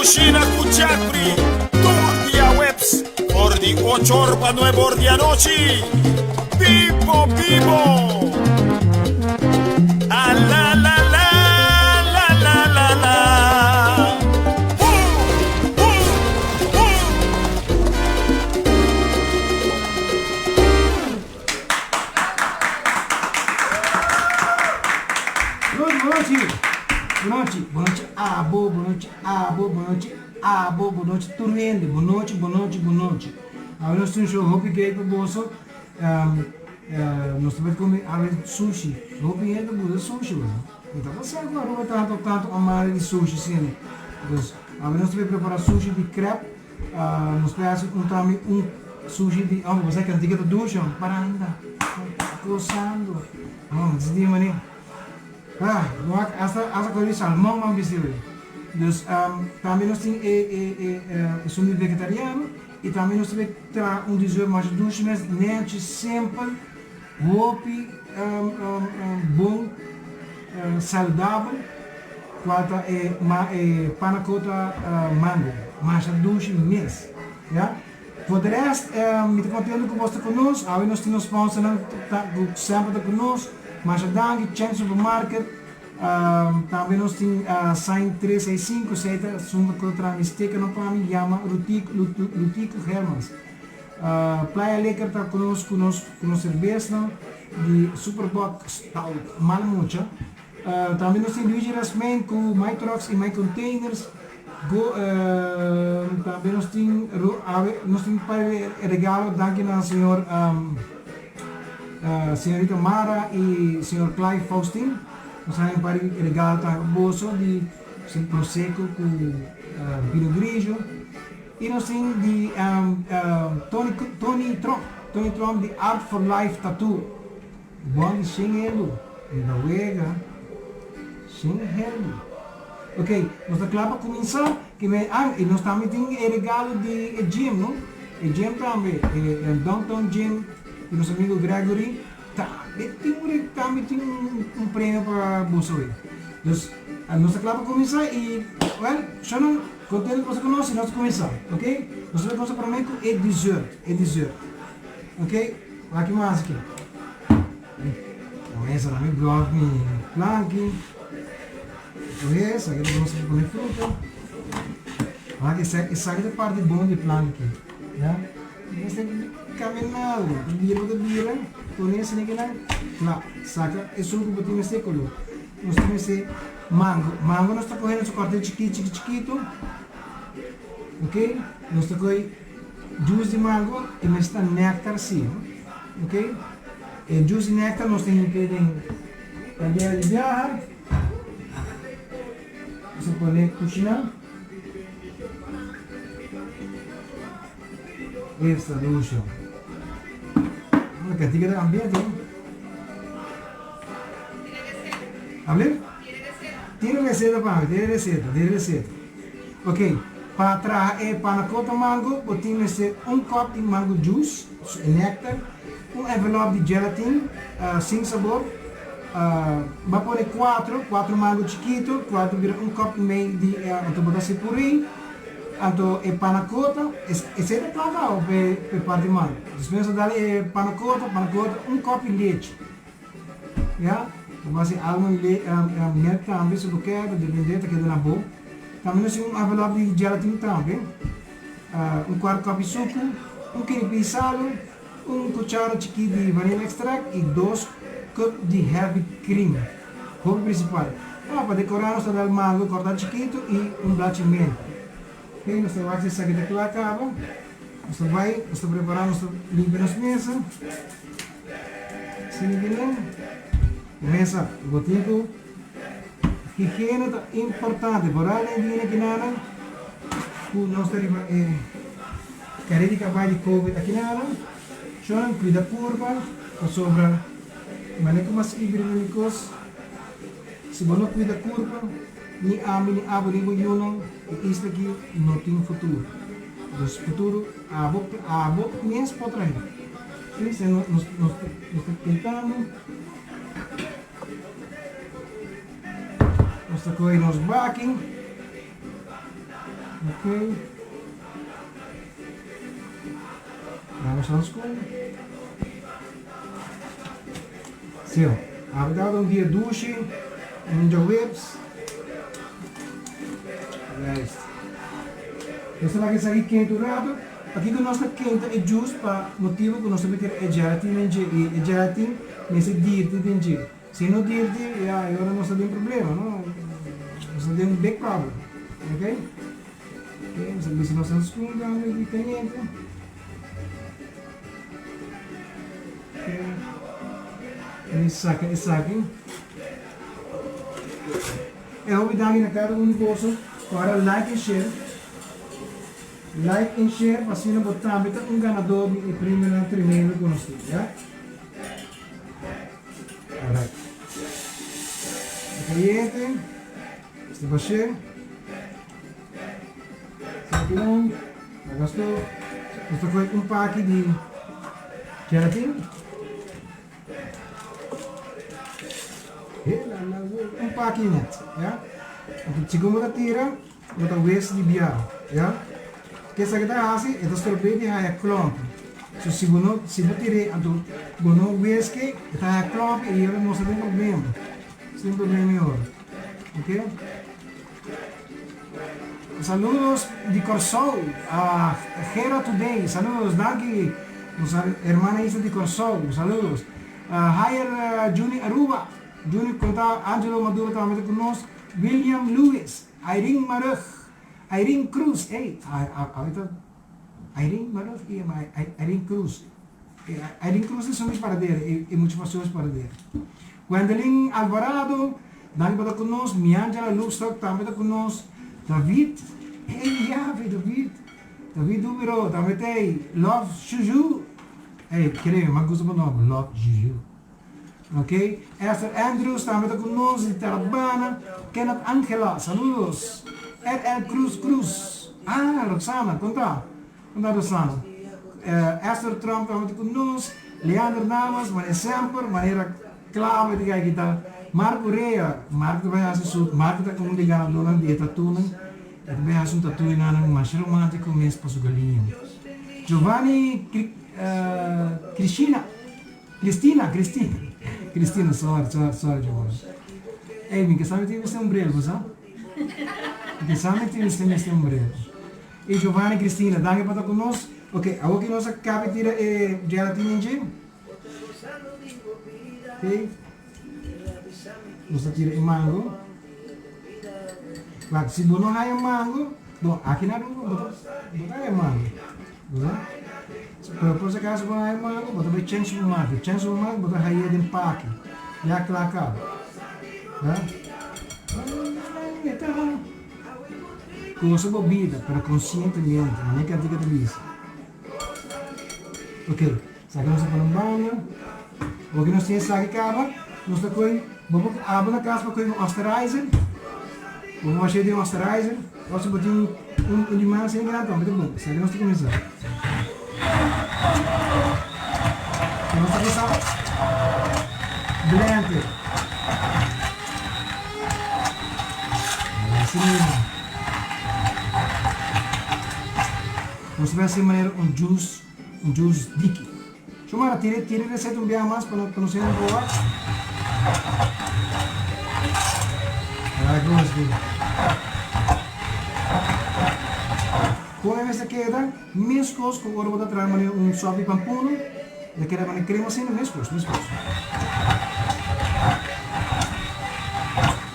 Cucina Cucciacri, Turdia Webs, Bordi Ochorba Nue Bordianoci, Pippo Pipo. Ah la la la la la la la. Boa noite, Abo, boa noite, Abo, boa noite, Abo, boa noite, Turvende, boa noite, boa noite, boa noite. Agora nós temos um hopi que é para bolso, nós também comemos sushi, hopi é para bolso sushi, então você agora não vai tanto amar de sushi, sim. Então, agora nós também preparar sushi de crepe, nós preparamos também sushi de, você que antiga do ducha, paranda, coçando, desde manhã. Essa coisa de salmão não visível. Dus também nós temos somos vegetariano e também nós temos dessert mais doce, mas nem sempre hopi bom, saudável, quanto panna cotta mango, mais doce mesmo, já? Por de resto, me contando que você conosco, aí nós temos sponsor sempre conosco. Mas dank Chen Supermarket, também nós temos Sign 365, seita sunda contra mistake no pami chama Lutico Hermans. Playa Lekker está conosco cerveja de Superbox Stout, mal mucho. Também nós temos Luigi Rasmen com My Trucks e My Containers. Também nós temos para regalo, dank ao senhor senhorita Mara e senhor Clive Faustin, nós temos para regalar o bolso de Prosecco com vinho grigio e nós temos de Tony Trump de Art for Life Tattoo, bom de Xenhelo, da Uega, Xenhelo. Ok, nós estamos lá para começar, e nós também temos regalo de gym, não? E gym também, Downtown Gym, e nosso amigo Gregory também tem prêmio para você. Então, nós estamos lá para começar e, só não contente que você conosco e nós começamos, ok? Nós vamos começar para mim com dessert, ok? Aqui mais aqui. Começa a minha blog, minha plank. Essa aqui nós vamos comer fruta. Aqui essa é a parte boa de plank, né? Caminhado, bira, conhece ninguém lá, saca? É só que botar nesse color. Nós temos esse mango nós está correndo esse corte chiquito, ok? Nós está com juice de mango e nós está néctar sim, ok? E juice de néctar nós temos que ter de viajar, você pode cozinhar. Esta luce. Una cantica de ambiente. ¿Hable? Tiene receta para mí, tiene receta. Ok, para trazer panna cotta mango, temos ser copo de mango juice, néctar, envelope de gelatina, 5 sabor, vai pôr 4 mango chiquito, 4 vira copo e meio de botar purê. Então, é panna cotta, esse é planta ou é parte de mango. Depois eu dou panna cotta, copo de leite. Já? Mas algo milk também, se você quer, dependendo que é na boa. Também nós temos envelope de gelatina também. 4 copos de suco, quilo de sal, cuchara chiquita de vanilla extract e 2 copos de heavy cream. O principal. Para decorar, nós damos mango cortado chiquito e black de menta. Ok, nós vamos fazer isso aqui daqui lá acaba. Nós estamos preparando, nós estamos limpando as mesas. Sim, beleza? Começa o botico. Higiene é importante, por além de que nada, nós temos carreira de cavalo de Covid aqui nada. Só cuida da curva, sobra maneira mais híbridos. Se você não cuida da curva, ni amin ni abo ni yunong isto aqui não tem futuro. Dos futuro abo nem se pode trair. Isso nós tentando. Nós tocamos nos backing. Ok. Vamos a school. Zo, we gaan weer douchen in de whips. Juist. Esta lá que está aqui quente rápido. Aqui que nós estamos quente é justo para motivo que nós estamos querendo é gelatina e gelatina nesse dia de se não dia agora nós temos problema, não? Nós temos um big problem, ok? Ok, nós estamos escondendo aqui caliente. Esse aqui. Eu vou dar na cara um negócio para like e share. Like and share, para assim não botar um ganador e primeiro tremendo com nós, já? Alright. Caliente. Este vai ser. Aqui não. Gastou. Isto foi pack de gelatina. Pack net, ya. Untuk segundo tira, botar waste de biar, ya. Que essa que tá assim, é das torpeiras é klomp. Se você tire ado, bono waste que tá klomp e ele não tem problema. Sem problema nenhum. Ok? Saludos de Corsol, a Gera Today, saludos Dagi, nossa irmã isso de Corsol, saludos. Higher Juni Aruba. Juni conta Angelo Maduro também conosco, William Lewis, Irene Marug, Irene Cruz, Irene Marug e Irene Cruz. Irene Cruz é somente para dele e motivações para dele. Gwendolyn Alvarado, também para conosco, Miangela Lustock também para conosco, David, David Dubiro, também tem Love Juju, querido, mas gosto do nome, Love Juju. Ok? Esther Andrews também está conosco, de Tarabana. Kenneth Angela, saludos. RL Cruz. Roxana, conta. Conta, Roxana. Esther Trump também está conosco. Leandro Namas, maneira sempre, maneira clara de kita. Marco Rea, Marco também é assim, Marco está com um de ganador de tatuagem. Ele também é assim, tatuagem mais romântico, mês para sua galinha. Giovanni Cristina, sorry, Giovanni. Ei, mica, sabe que você é umbrello, sabe? Mica, sabe que você é umbrello. E Giovanni, Cristina, danke para estar conosco. Ok, agora que nós acabamos de tirar gelatina em gel. Ok. Nós tiramos mango. Claro, se não há mango, bom, aqui na rua, botar mango. Por se acaso não há mango, botar bem chance do mango. Chance do mango, botar aí de empaque. Já clacado. Com essa bebida, para conscientemente, não é que a dica de isso. Ok, sacamos para um banho. O que nós temos aqui acaba, nós vamos abrir a casa para um moisturizer. Vamos fazer de moisturizer. Nós vamos botar de mão sem grana, muito bom. Sacamos nós começar. Nós começar blend. Assim mesmo. Nós vamos fazer maneira um juice dique. Chumara, tire receita um dia mais para não ser um boa. Com essa queda, mescos com o robô atrás um suave pampuno, e queda uma crema assim, mescos.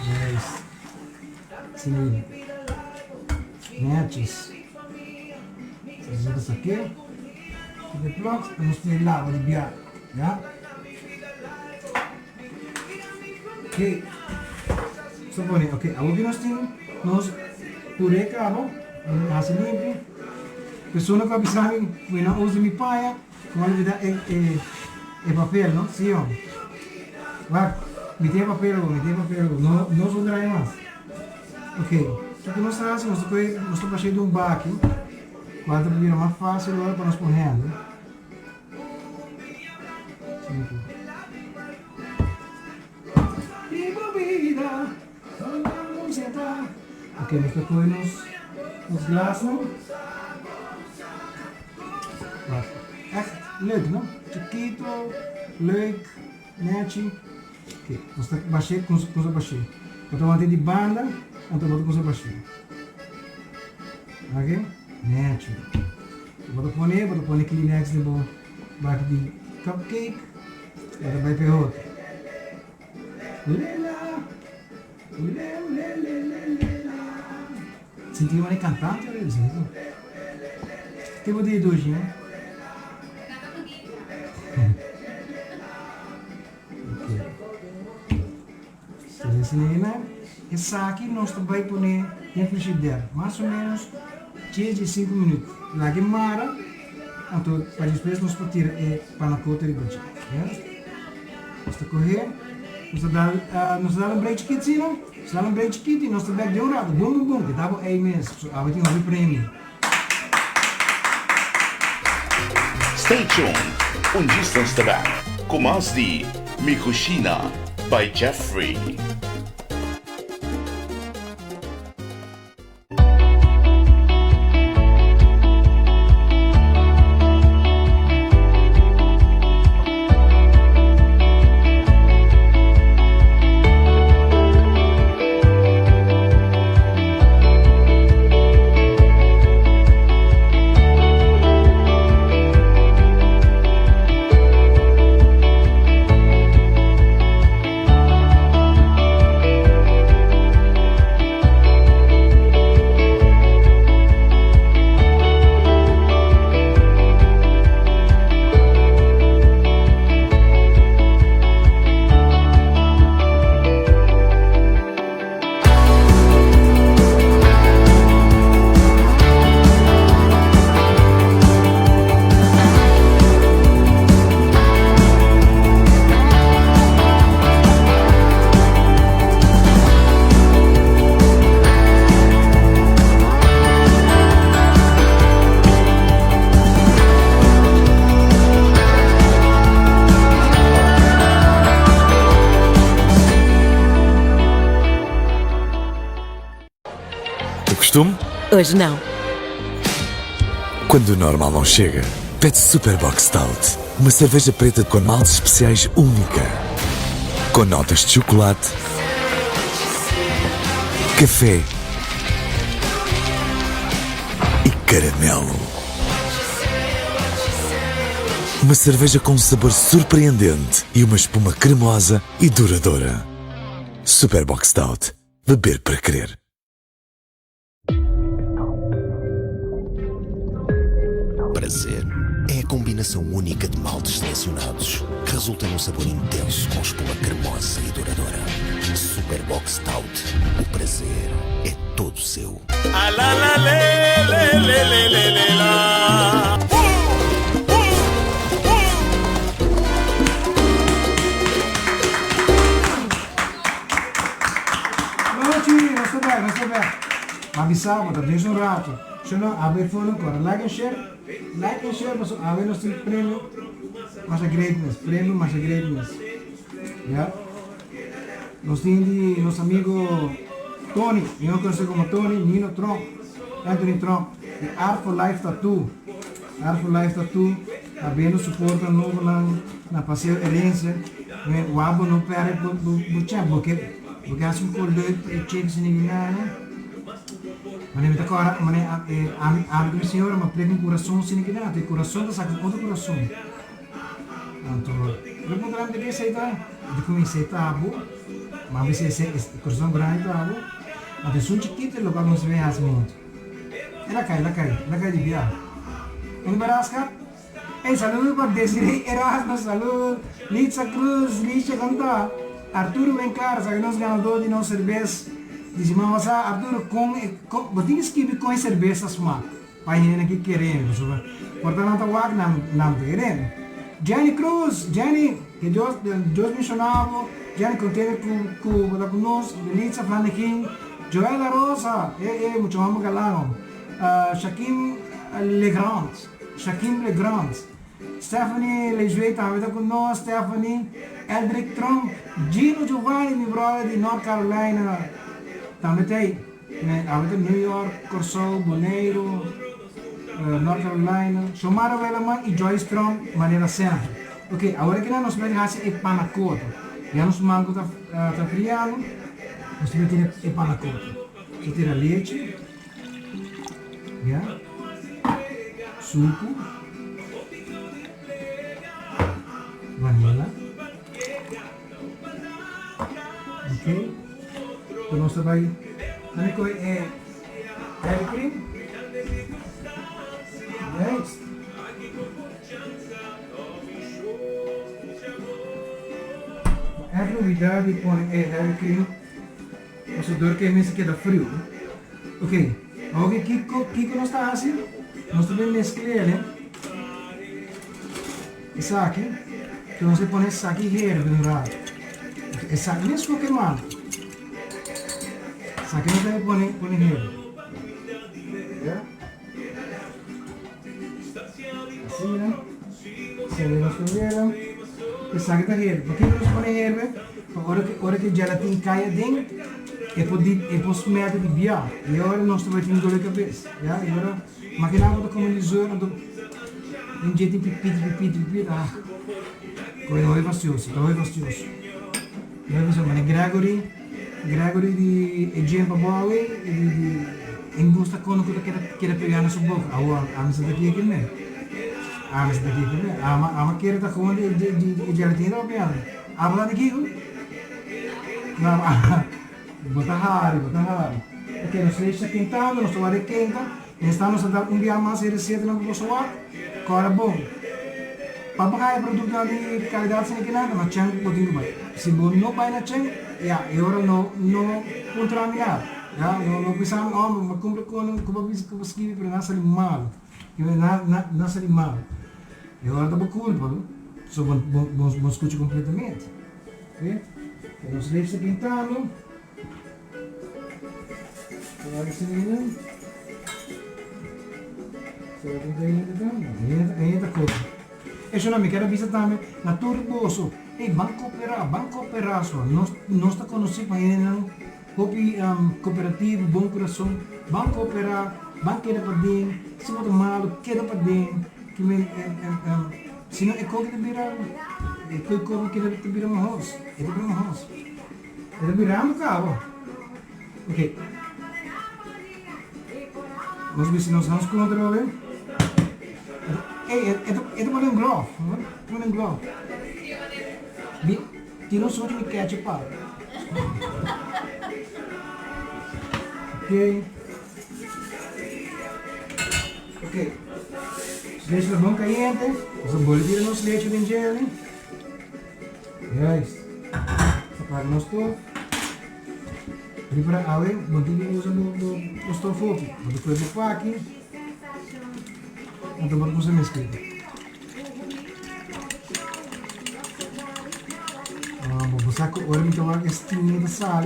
Yes. Sim. Matches. Isso aqui. E depois vamos ter lava de biar, já? Ok. Supone, ok, agora que nós temos, nós purê cabo, assim limpo. Pessoa que sabe, que não usa minha paia, como ele dá é papel, não? Sim, ó. Vai, me tem papel, não usará mais. Ok, o que nós fazemos, nós estamos fazendo um baque. Quanto vira mais fácil agora para nós correndo. Ok, nós tocamos Ons glas nu. Wacht. Echt leuk, no? Chiquito, leuk, netje. Oké, ons baixei com o baixei. Eu vou manter de banda, então vou com o baixei. Ok? Netje. Vou pôr Kleenex de bom. Bak de cupcake. Agora vai para outro. Sentiu uma cantante, olha isso. Que vou dizer hoje, né? Essa aqui nós também põe em frigideira, mais ou menos 10 a 5 minutos. Lá que mara, então para depois nós podemos tirar para na cota de baixo. Nós correr, nós dá um break kit, não? Nós dá um break kit e nós também de um lado, bom, que dá aí mesmo. Agora tem um prêmio. Stay tuned, distance tabak, com mais de Mikushina by Jeffrey. Hoje não. Quando o normal não chega, pede Superbox Stout. Uma cerveja preta com maltes especiais única. Com notas de chocolate, café e caramelo. Uma cerveja com um sabor surpreendente e uma espuma cremosa e duradoura. Superbox Stout. Beber para crer. Prazer é a combinação única de maltes selecionados que resulta num sabor intenso com espuma cremosa e duradoura. Superbox Stout. O prazer é todo seu. Ah, la, la, le, le, le, le, le, la. Não estou bem. Avisamos, tá desde um rato. Se não, abre fone agora. Like and share, mas abre nosso prêmio. Mas a greatness. Yeah? Nós temos nosso amigo Tony, eu conheço como Tony, Nino Trump, Anthony Trump, de Art for Life Tattoo. Art for Life Tattoo, havendo suporte novo na passeio herência. O abo não perde porque acho que o leuk e chega se ninguém mas agora a senhora uma prega um coração se ninguém tem coração da saca outro coração então eu vou dar de aceitar de conhecer tabu mas se coração grande tabu até são chiquito logo não se vê as muito ela cai de viagem Nebraska saludo para Desiree Erasmo saludo Litza Cruz Licia Canta Arturo Bencar, sabe nós ganhador de nossa cerveja. Dizemos Arturo botinha esquive com cerveja sma. Pai nem aqui queremos, portanto não tá não querendo. Jenny Cruz, que Deus mencionava, Jenny conteve com nós, Belitza Flanequim, Joela Rosa, muito amo galão, Shaquim Legrand, Stephanie Lejuei também está conosco, Stephanie, Eldrick Trump, Gino Giovanni, meu brother de North Carolina, também tem, Ahorita New York, Corso, Bonaire, North Carolina, Somara Welaman e Joyce Strom, maneira sempre. Ok, agora que nós vamos fazer é panacota. Já nos mango tá friando, nós vamos ter é panacota. Você tira leite, já, suco, vanilla, ok. Então nós vai, também com heavy cream, yes. A novidade com heavy cream, o dor que me queda frio. Ok, agora que nós está assim, nós também mesclamos, né? Esse aqui, que nós põe esse aqui herbe no lado. Esse aqui mesmo que mal. Esse aqui nós também põe herbe. Assim, né? Se nós fizeram, esse aqui está herbe. Por que nós põe herbe? Hora que gelatina cai dentro, e pode smeter de biar. E agora nós estamos tendo dor de cabeça. E agora, maquinava da comunidade, um jeito de pipita. Não é fastioso, não é fastioso. Não é fastioso, mas Gregory de Eugene Babawi, de Engusta quando que era pegar na sua boca. A missa daqui aqui mesmo. A missa daqui aqui mesmo. A queira tá com de gelatina ou piano. A bola daqui, não. Bota raro. Ok, nós deixamos quentando, nós tomamos quenta. Estamos a dar dia mais de receita na pessoa. Agora bom. Papagaio produto de qualidade sem que nada, mas chang pode vai. Se bom não vai na chang, agora não contaminado. Não precisamos, mas cumpre com esquive para não sair mal. Não sair mal. E agora está culpa, só bom escutar completamente. Ok? Nós deixamos quentando. Agora sim, ainda coisa. Isso não me quero avisar também na turboso. Banco operar só. Nós está conhecido para ele cooperativo, bom coração. Banco operar, banqueira para dentro. Se não malo, queda para dentro. Se não é coisa de virar, é coisa que vira uma roça. É de uma roça. É de virar no carro. Ok. Nós vamos controlar. Itu paling glove, paling glove. Tira só de ketchup. Ok. Deixa o bom caliente. Você pode tirar nosso leite de gelo. Yes. Apaga nosso stove. Prepara a água, mantenha usa no stove aqui. Depois eu pôr aqui. Então vamos fazer mescla. Vou sacar o óleo então aqui estinha da sal.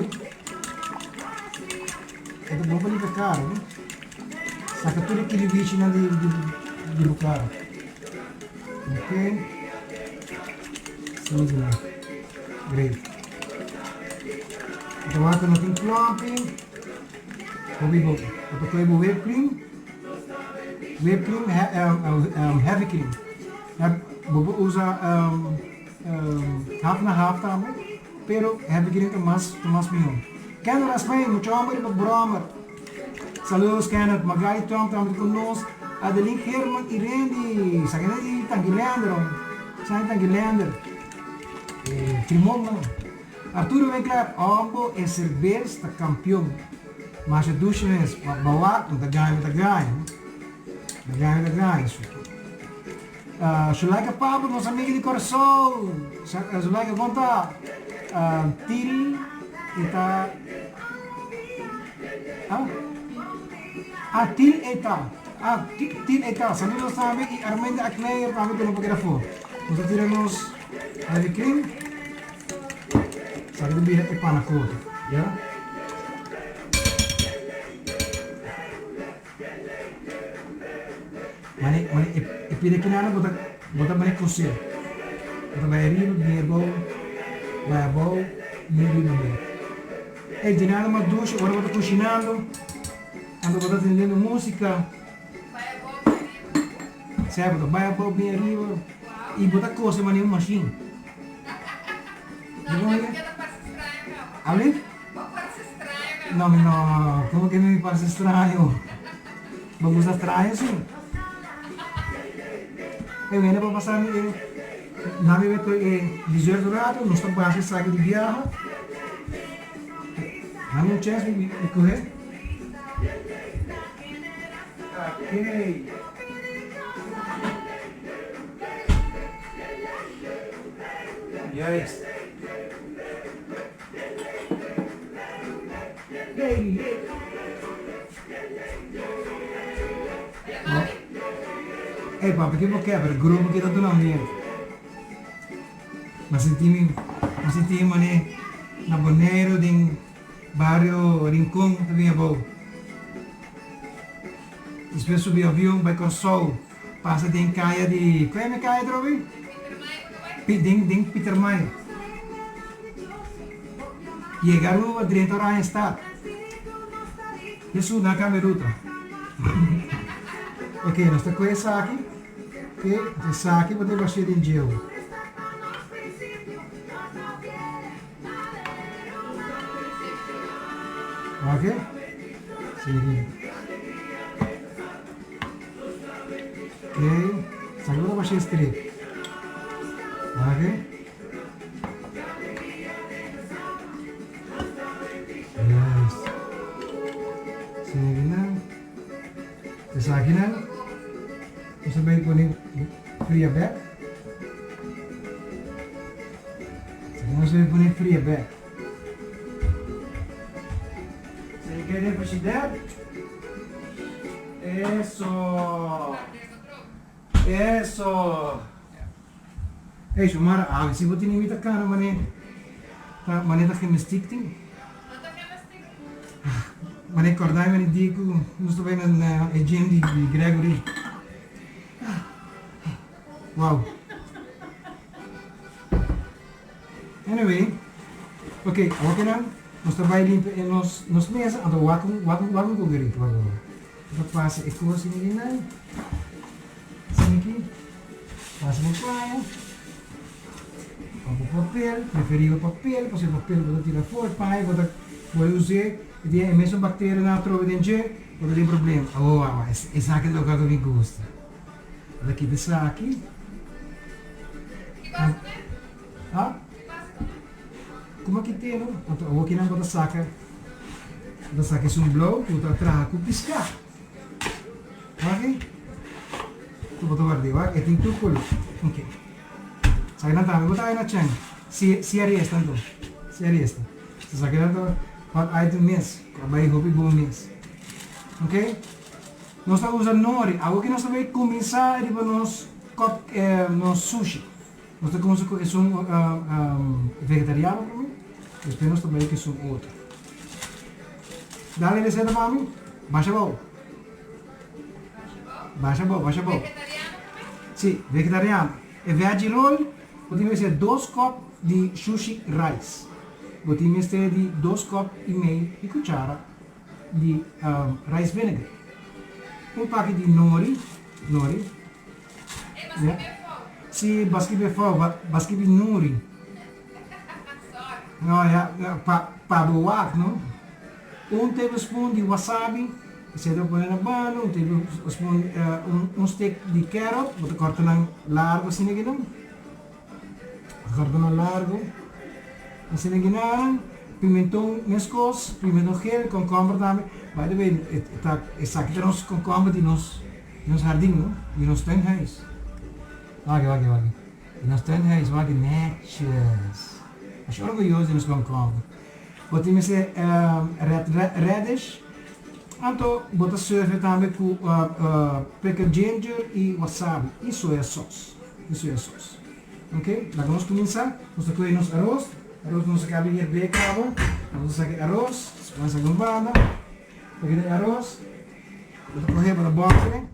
É bom para limpar cara, né? Saca tudo aquele bicho na de lugar. Ok? Sim, great. Então aqui não tem clumping. Vou pôr o whipped cream. Whipped cream, heavy cream. Vou usar half na half também, pero heavy cream é mais melhor. Kenneth Rasmay, muito amor e broma. Saludos Kenneth, Magali Tom também conosco. Adeline Herman e Randy, sakit di Tangilander, sa Tangilander. Timon não. Arturo Winkler, Ombo e Cervez está campeão. Mas a ducha é bawa, não ganha. Sulaika Pablo, nosso amigo de coração. Sulaika conta Til eta Til eta. Saludos também e Armando Akmeyer também que não pode gravar. Nós tiramos heavy cream. Sabe do bicho é panacota, já? Mas pide que nada bota bem cocer. Bota bem riba, bem bom, meio riba bem. Hey, tirando uma ducha, agora eu tô cozinhando. Ando eu tô atendendo música. Certo, vai a pôr bem arriba. E botar coisa, mas nenhuma machine. ¿Hablé? No, no, ¿cómo que me parece extraño? ¿Me gusta extraño, sí? Viene para pasar, na minha vez, 18 horas, nós estamos para sair de viagem. Dá um chance de correr. Ok. Yes. Hey papi, que vou quebrar? Grupo que tá do ambiente. Mas senti mané na Bonaire, em bairro Rincón, também é bom. Depois subi avião, vai com sol, passa em caia de... Qual é a minha caia, Drobi? Ding Peter Mayer. Chegaram a 30 horas em estado. Isso na cameruta. Ok, nós estamos com essa aqui. Ok, essa aqui pode baixar em gel. Ok? Sim. Ok, essa aqui pode baixar strip. Ok? Yes. Sini na. Essa aqui na. Você vai pôr free back. Você vai pôr free back. Você quer ir para cidade? Isso. Hey, Shumara, se você não imita cara, mané tá gymnastiek ting. Mané acordai, mané digo, nós estou vendo na gym de Gregory. Wow. Anyway, ok, agora nós estamos limpando nos mesa, então wakong kugerin ko agora. Então passa e coisa assim na. Sini aqui. Passa no praia. Com papel, preferível papel, porque o papel você tira fora, pai, você usar, e é mesmo bactéria na trova dentro, não tem problema. Oh, essa aqui é o que eu me gosto. Daqui dessa aqui. Ah? Como aqui tem, não? Então, aqui não bota saca. Da saca é um blow, tu tá atrás com piscar. Ok? Tu bota guardar, ok? E tem tudo por ok. Sai na tama, botar aí na chang. Se arresta, então. Se arresta. Se sai na tama, pode aí do mês. Vai roupa e bom mês. Ok? Nós estamos usando nori. Agora que nós vamos começar a ir para nos sushi. Nós estamos com vegetariano para mim. Depois nós também que são outro. Dá-lhe receita para mim. Baixa bom. Baixa bom. Vegetariano também? Sim, vegetariano. E veggie roll, podemos ser 2 copos de sushi rice. Podemos ter de 2 copos e meio de cuchara de rice vinegar. Pack de nori. Sì, basquibe fogo, basquibe nuri. No, para doar, não? Tablespoon de wasabi, você deve pôr na bala, tablespoon, stick de carrot, você corta na largo assim aqui, não? Corta na largo, assim aqui não? Pimentão mescos, pimentão gel, concombre também. By the way, essa aqui é nosso concombre de nosso jardim, não? De nosso tuinhuis. Wag. De nosso tuinhuis, wag netjes. Acho orgulhoso de nosso concombre. Botamos radish. Então, bota serve também com pickled ginger e wasabi. E soya sauce. Ok? Lá vamos começar. Nós temos nosso arroz. Arroz não se cabe hier bem cabo. Nós temos arroz. Vamos fazer banda. Peguei arroz. Vou correr para a botre.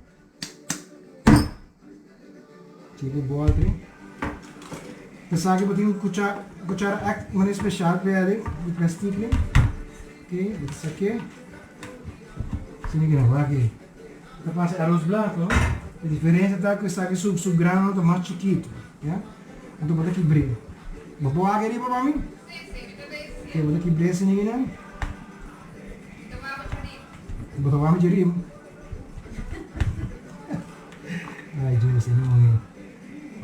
Tira o botre. Pensar que eu tenho cuchara maneira especial para ele, de plástico. Ok, isso aqui. Sini gina, aqui. Kita passa arroz branco. A diferença está que isso aqui o grano está mais chiquito. Yeah? Então vou aqui brilho. Vou pôr água ali para mim? Ok, vou aqui brilho sini gina. Vou tomar uma de Ai, Deus, não.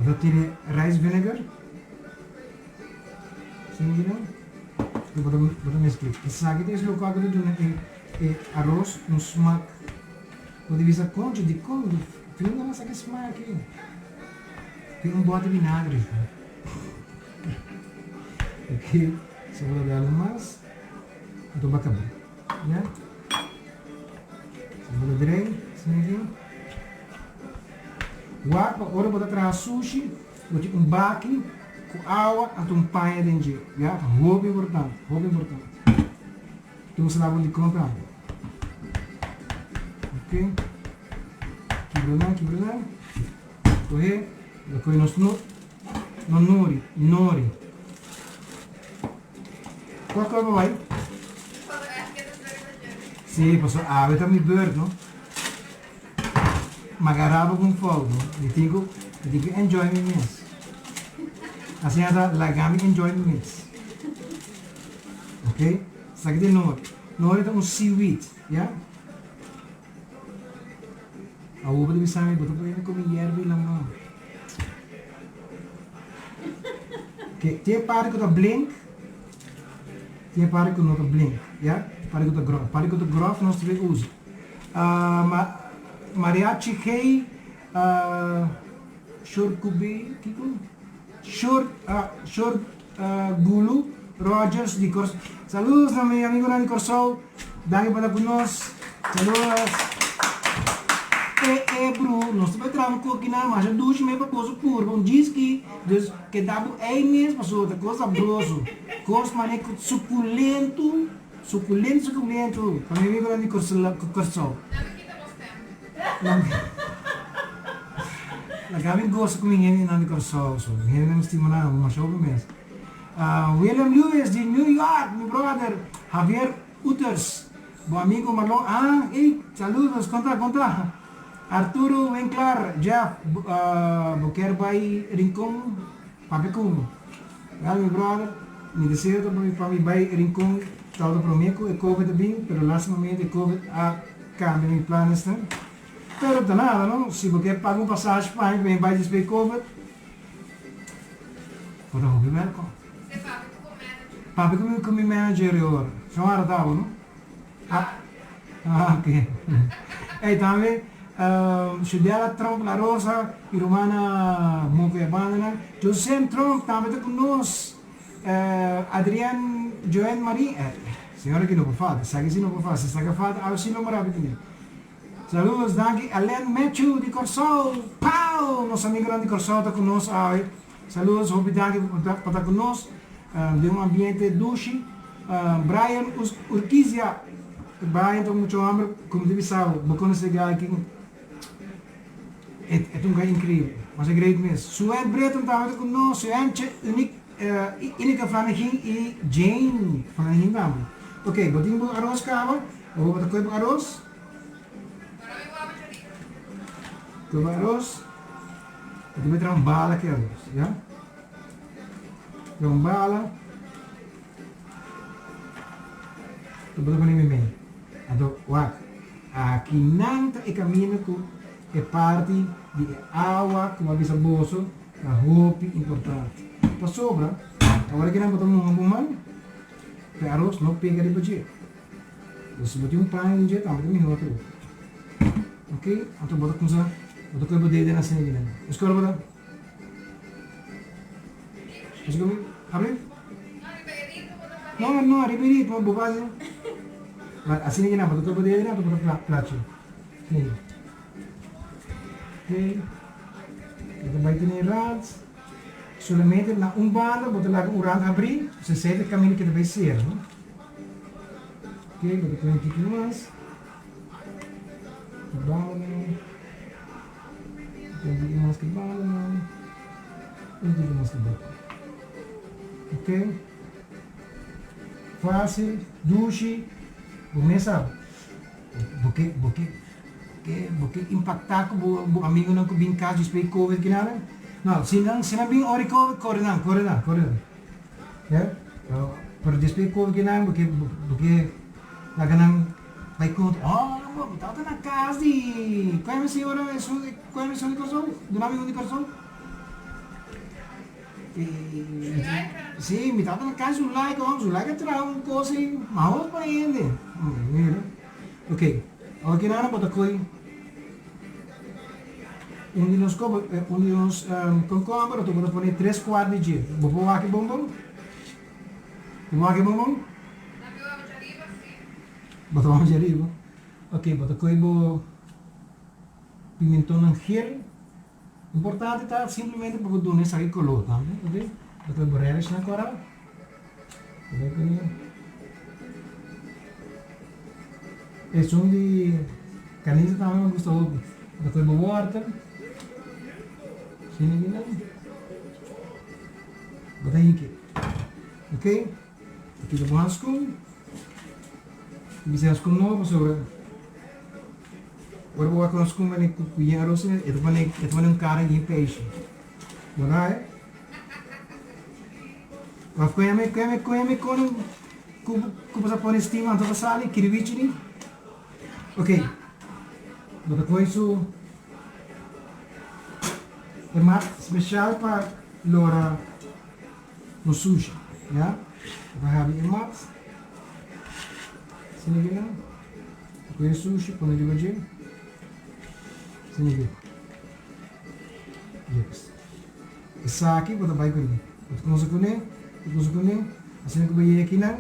Vou tirar rice vinegar. Sini gina. Vou mesclar. Isso aqui tem local que do arroz no smack. Vou divisar concha de como. Filho, mas aqui smack aqui. Tem bote de vinagre. Aqui, só vou dar mais. Então vai acabar. Né? Só vou dar assim aqui. Agora vou trazer sushi. Vou ter baque com água e panha dentro. Já? Roupa importante. Então você lava de comprar. Ok? Quebrar. Correr. Depois no nori. Qual que vai? Sim, posso. Eu também bird, não? Magaraba com fogo. Eu digo enjoy me mesmo. Assim ada lagami enjoy me mesmo. Ok? Isso aqui de nori. Nori é seaweed, yeah? A uva deve saber, botar para ele comer erva e lamão. Ok, tem parte que está blink, tem parte que não está blink, yeah? Parte que está grof, nós também usa. Mariachi Kei, short kubi, short gulu, Rogers de Corsol. Saludos a mi amigo de Corsol, daqui para conosco. Saludos. Bro, nós também trabalhamos com aqui na margem do chão, para coisa pura. Bom, diz que dá mesmo para outra coisa saboroso, coisa maneira suculento. Para mim amigo de Corsol. Kami gosto com ninguém na de Corsol, so ninguém me estimula, mas eu mesmo. William Lewis de New York, meu brother, Javier Utters, bom amigo Marlon. Saludos, conta. Arturo Winkler, Jeff, quero vai Rincon, Papicum. Meu brother, me desejo para mim vai Rincon, tal para mim com COVID também, pero last momento COVID cambia meus planos, né? Pero tá nada, não? Se você paga passagem para mim, vai despedir COVID. Vou ouvir welcome. Você paga com o manager? Papi com meu manager agora. São agradável, não? Ok. E também Juliana Trump La Rosa e Romana Moncebana. José Trump também está conosco. Adrian Joen Marie. Senhora que não pode falar, sabe que não pode falar. Se está a falar, eu sim não vou repetir. Saludos, danke. Alain Matthew de Corsol. Pau! Nosso amigo lá de Corsol está conosco. Saludos, obrigado por estar conosco. De ambiente duche. Brian Urquizia. Brian está muito hambre, como deve saber. Vou conhecer aqui. É um incrível, mas é grande mesmo. Suede Breton está conosco. Suede Inika Flanagan e Jane Flanagan também. Ok, botinho arroz cava. Vou botar coisa arroz. Coisa arroz. Vou meter bala aqui arroz, já? Bala. Estou botando para mim. Então, aqui nanta e caminho com é parte de água com uma visa bolso, a roupa importante. Para sobra, agora que nós botamos um bumão, o arroz não pega de budget. Se botar um pão em dia, também tem outro. Ok? Então bota com isso, bota com o dedo na cena. Escolha botar. Escolha, abre. Não, repetir, para bobagem. Assim que não, bota com o dedo na, bota prato. Sim. Ok. Então vai ter rads. Solamente na bala, bota lá o rad abrir, você sente o caminho que deve ser, não? Ok, bota com um pouquinho mais. Bala, um pouquinho mais que bala, um pouquinho mais que bala. Ok? fácil, douche, começa porque impactar com o amigo não que vem caso de spray covid que nada. Não, se não vem ori covid, corre não. Yeah? Para spray covid que nada, porque lá ganham vai contra. Oh, tá na casa de qual é a senhora? Qual é a senhora pessoa? Do nome única pessoa? Sim, me estava na casa do like, o like traz uma coisa mal para ele. Ok, aqui nada bota coi. De nós concombre, tu bota pôr 3 quartos de dia. Vou pôr aqui bombom. Vou aqui bombom. Bota vamos de arriba. Ok, bota coi bo pimentão gel. Importante tá simplesmente para poder unir sair color, tá? Ok? Bota borrelas na cora. Esse de camisa também me gostou. Bota coi bo water. Sini gini. Bota aqui. Ok? Aqui do handscoen. Bisa handscoen novo sobre. Agora vou com os comandos com o arroz, é um cara de peixe. Não é? Mas com você põe estima toda sala, kirvichini. Ok. Bota com isso. É mais especial para lora no sushi, já? Vai abrir mais. Se não viu não? Com isso sushi, põe de vagem. Sini yes. Isa aqui bota baik ini. Bota kuning, assim que vai aqui não,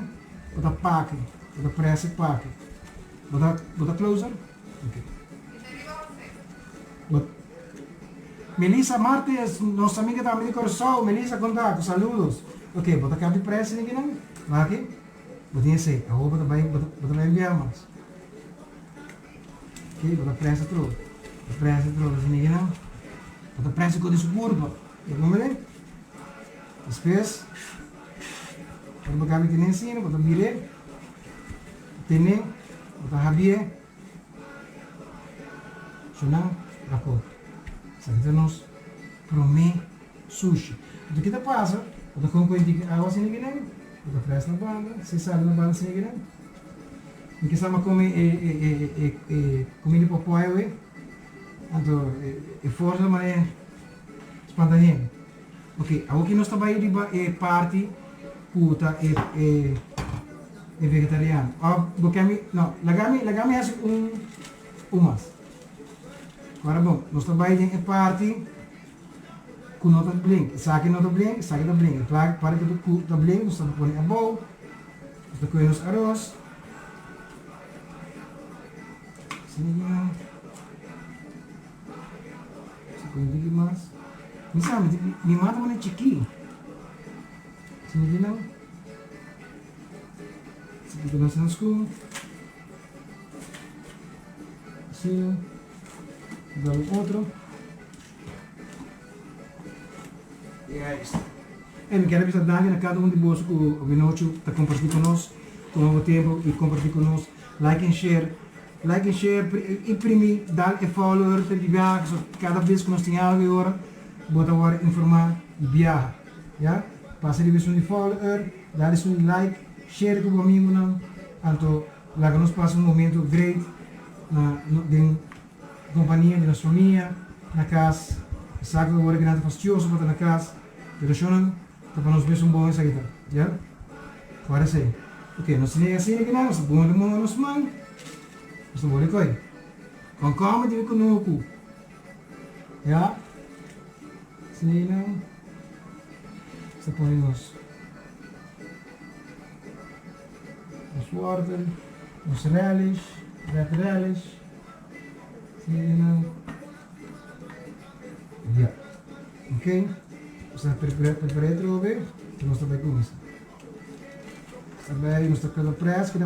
bota pack, bota press pack. Bota closer. Okay. Bota Melissa Martes, nossa amiga também de Coração, Melissa contato, saludos. Ok, bota cabo de press aqui não, vai aqui. Bota esse, a roupa bota bem enviar mais. Ok, bota press tudo. Pressa terus sini kan, atau pressa kau di suburba, ya kemudian, space, kalau kami kini sini, atau bire, tene, atau habie, senang, rakot, sakit nos, prome, sushi, itu kita passa, atau kau indik awas sini kan, atau pressa na banda, sisa na banda sini kan, mungkin sama kami comida popoe Então, força mas espanta gente. Ok, aqui nós trabalhamos de parte puta e vegetariano. Porque não, lagami é mais. Agora bom, nós trabalhamos de parte com nota blink. Saque nota blink, saque da blink. Claro, para que tu blink, nós estamos pondo a bowl, nós colhemos arroz. Sini Hindi mas. Misal, di mata mana ciki. Sini não. Segitu nasasku. Assim. Dá outro. E é isso. Eu quero avisar a cada um de vocês que o Vinocho está compartilhando conosco, tomando tempo e compartilhando conosco. Like and share, imprimir, dar e follower, ter de viagem, cada vez que nós temos algo agora, bota agora informar e viajar, já? Passa a divisão de follower, dar um like, share com o amigo não, então lá que nós passamos momento great na companhia de nossa família, na casa, sabe agora que nada fastidioso para na casa, relacionam, para nós ver bom isso aqui, já? Agora sim, ok, nós temos assim aqui não, nós bom de mão nos mãos. Isso boleh koi. Kau kau mesti kena aku. Ya. Sini não. Suponhamos. Os water, os reles, laterais. Sini não. Ya. Ok. Você preparado para ver? Nós estamos com isso. Também nós estamos pela pressa,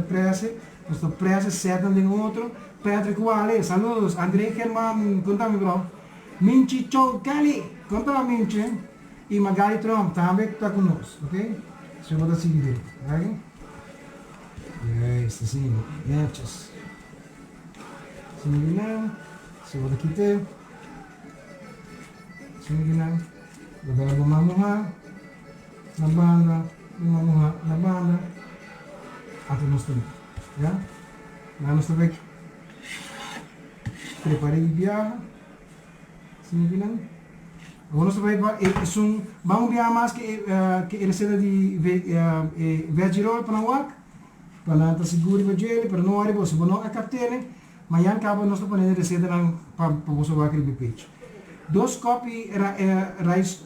nós estamos pressa, certo de outro. Patrick Wale, saludos. André Herman, conta-me, bro. Minchi Chokali, conta-me, Minchi. E Magali Trump também está conosco, ok? Deixa eu botar seguir, ok? Juist, assim, netjes. Zie je nou? Zo wat ik hier. Zie je nou? We gaan mamuha, na banda, mamuha, na banda. Até nós também, já? Nós também preparei a viagem. Sim, que não? Agora nós também vamos viajar mais que ele seja de vegirol para o ar, para não seguro para ele, para não arribar, se não a captene, mas já acaba nós também receita para você vai aquele peixe. 2 copos rice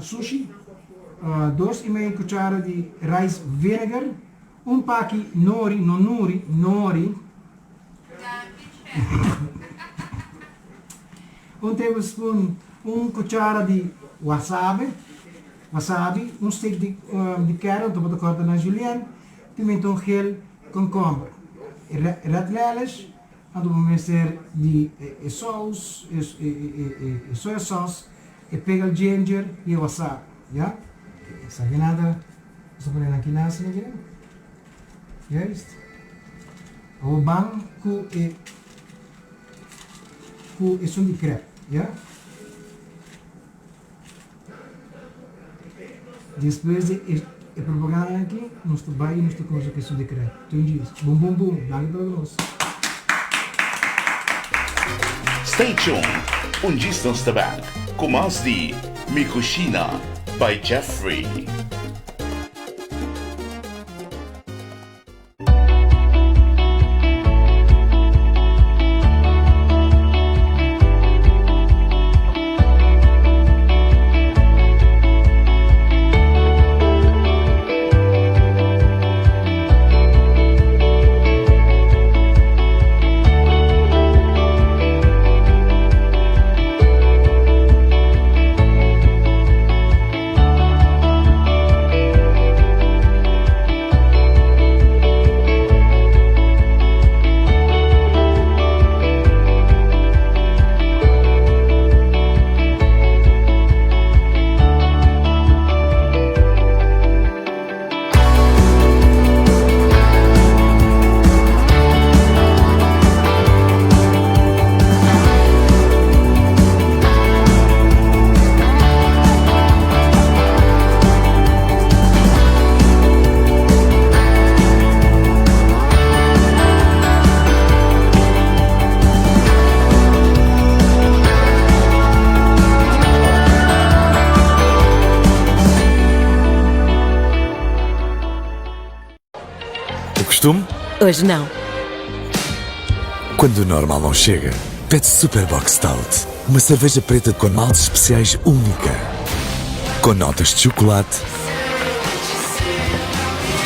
sushi, 2,5 cuchara de rice vinegar, pack nori, tablespoon, cuchara de wasabi, stick de carrot, para cortar na julienne, pimentão gel, concombre, red relish, vamos ser de sauce, soy sauce, pega ginger e wasabi, já? Sabe nada? Só por aqui nessa, né? Juist. O banco é som de crepe, já? Depois de propaganda aqui, nós trabalhamos com coisa que é som de crepe. Entendi isso? Bum, dá-lhe para nós. Stay tuned. Distance Bank. Com mais de Mikushina by Jeffrey. Hoje não. Quando o normal não chega, pede Superbox Stout. Uma cerveja preta com maltes especiais única. Com notas de chocolate,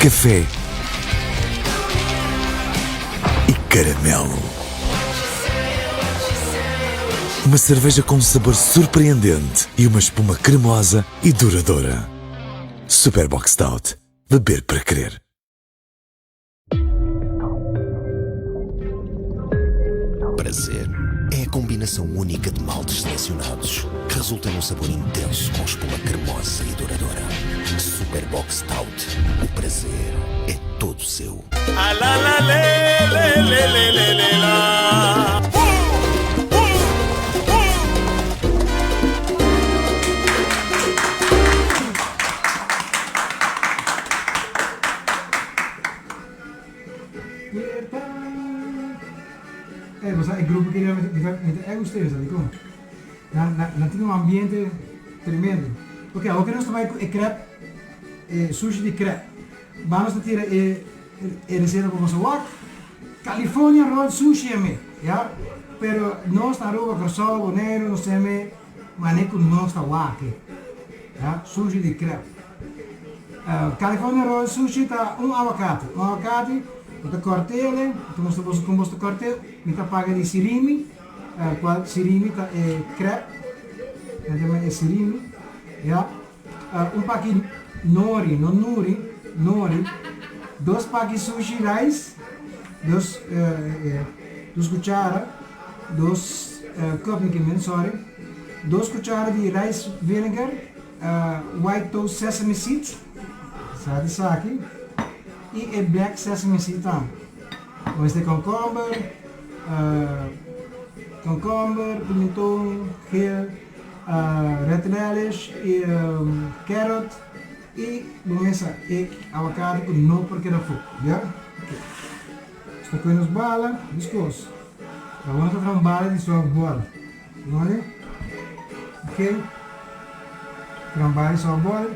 café e caramelo. Uma cerveja com um sabor surpreendente e uma espuma cremosa e duradoura. Superbox Stout. Beber para crer. Prazer é a combinação única de maltes selecionados que resulta num sabor intenso com espuma cremosa e duradoura. Superbox Stout. O prazer é todo seu. Ah, la, la, le, la. El grupo que me ustedes, ¿no? Tiene un ambiente tremendo. Porque ahora que nós trabalhamos com crepe, sushi de crepe, vamos a tirar receita para você. California roll sushi é já? Pero nós está roupa croissant, boneiro, nós temos maneco nós está aqui, já? Sushi de crepe. California roll sushi está abacate. Kita cortele, como você cortele, kita paga de sirimi, sirimi tá crepe, é sirimi, já. Pack nori, nori, 2 pack sushi rice, 2 cuchara, 2 cup de mensore, 2 cuchara de rice vinegar, white toast sesame seeds, sabe isso aqui. e black sesame seed também. Vamos ter concombre, pimentão, geel, red relish e carrot e vamos e avocado com não porque da fogo, já? Está com os balas, viscoso. Vamos fazer uma bala de sua bola, não é? Ok? Uma bala de sua bola,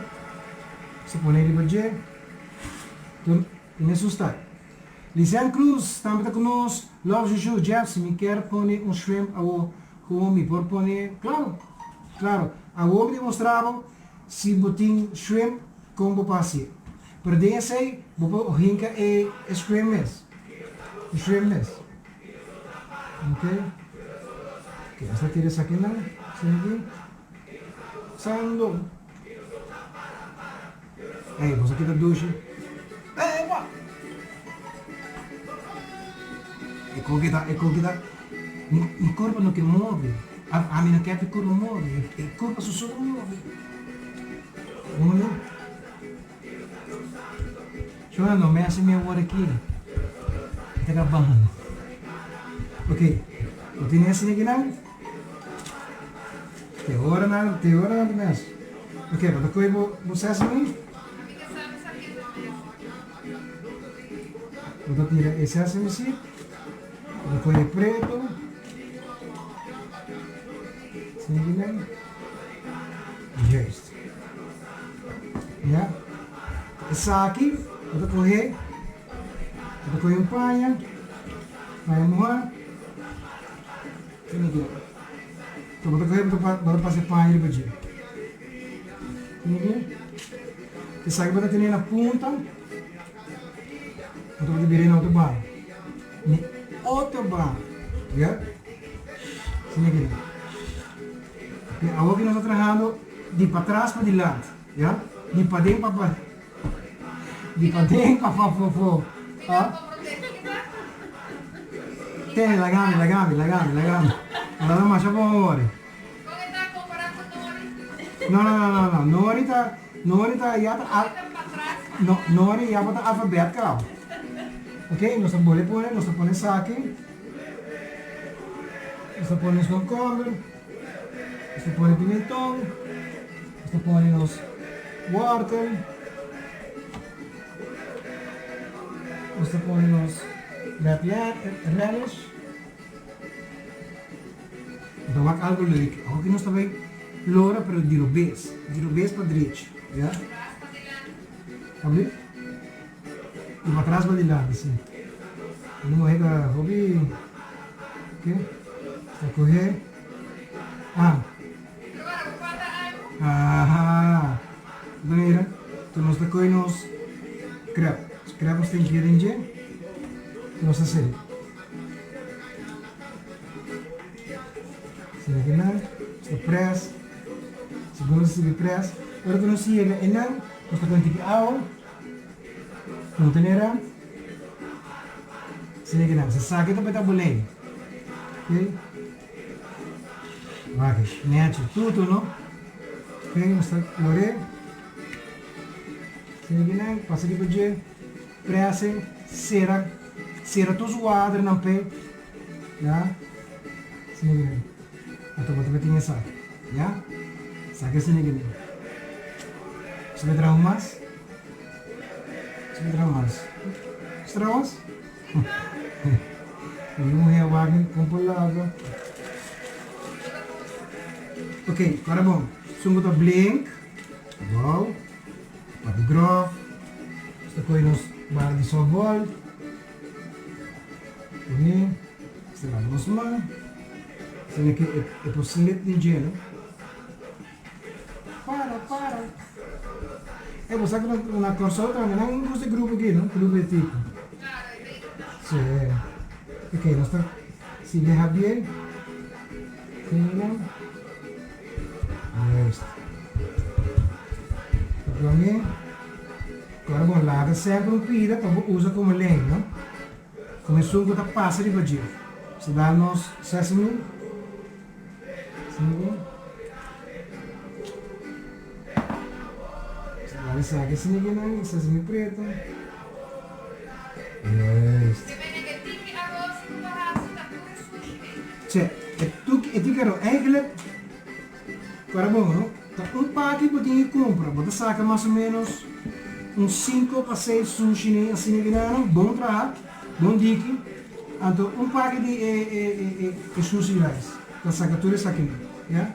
você põe ele para dia, então me assustar. Lisanne Cruz também está conosco. Love Juju, Jeff, se me quer pôr shrimp, eu me por pôr, claro, eu me demonstrava se botin shrimp como passe. Pero desse aí, vou rinca e shrimp mesmo. Ok? Ok, essa tira essa aqui não. Aqui. Sando. Ei, você aqui da ducha. Ei, uau! E com que o corpo não que move, a minha quer que o corpo move, o corpo só move. Vamos lá? Chorando, me hace minha hora aqui. Está acabando. Ok, eu tenho esse aqui não? Tem hora não mesmo. Ok, mas depois você assim? Vou tirar esse assim. Depois é preto. Sim, né? Just. Já? Essa aqui, vou correr um panha. Vai moar. Sim, aqui. Então vou correr para passar panha ali dia. Sim, aqui. Essa aqui vai ter na ponta. Então vou virar na outra barra. Outro bar, já? Sim, aqui. Agora que nós estamos trabalhando de para trás para de lado, já? De para dentro para fofo. Tem, lagami. Agora não mais para agora. Não. Nori tá já Nori já para alfabeto cá. Ok, nós vamos pôr isso aqui. Nós vamos pôr concombre. Nós vamos pôr pimentão. Nós vamos pôr wórtel. Nós vamos pôr relish. Então, algo líquido. Aqui nós também loura para de rubês para direita. Já? Abre? E para trás para de lado, assim. Não morrer da hobby. Ok? Está a correr. Doneira. Então nós estamos nos crepe. Os crepes têm que ir em dia. Então nós estamos assim aqui não. Está press. Segundo se be press. Agora que nós chega e não. Nós estamos aqui água. Contenera. Sini kita, sesakit tapi tak boleh. Okay. Bagus, niat tudo, no? Okay, mesti lore. Sini kita, passa di pujé, pressa, cera tu suadre não pé, ya? Sini kita, atau betul betul sak, ya? Sakit sini kita. Sebentar mas. Strawas? Não é o água compolada. Ok, agora bom. Sungo tá blink. Wow. Pati grof. Esta coisa nos barra de sobol. Ini. Setelah nos mah. Sini que é possível de gelo. Para. Você que na Corsola também não usa grupo aqui, não? Grupo de tipo. Sim. Ok, nós estamos. Se deixa bem. Sim, isso. Para mim. Agora, bom, lava sempre pida para usar como lenha, não? Começou a passa de badia. Se dá nos sesame. Sim. Isso aqui sini gini, sesame preto. Se bene che tiki arroz e churrasco da pure sushi. Cioè, e tu quero eigenlijk, para bom, tá pack que você compra, você saca mais ou menos uns 5 para 6 sushi assim grano, bom trabalho, bom dique. Então, pack de sushi rice, tá saca tudo isso aqui, já?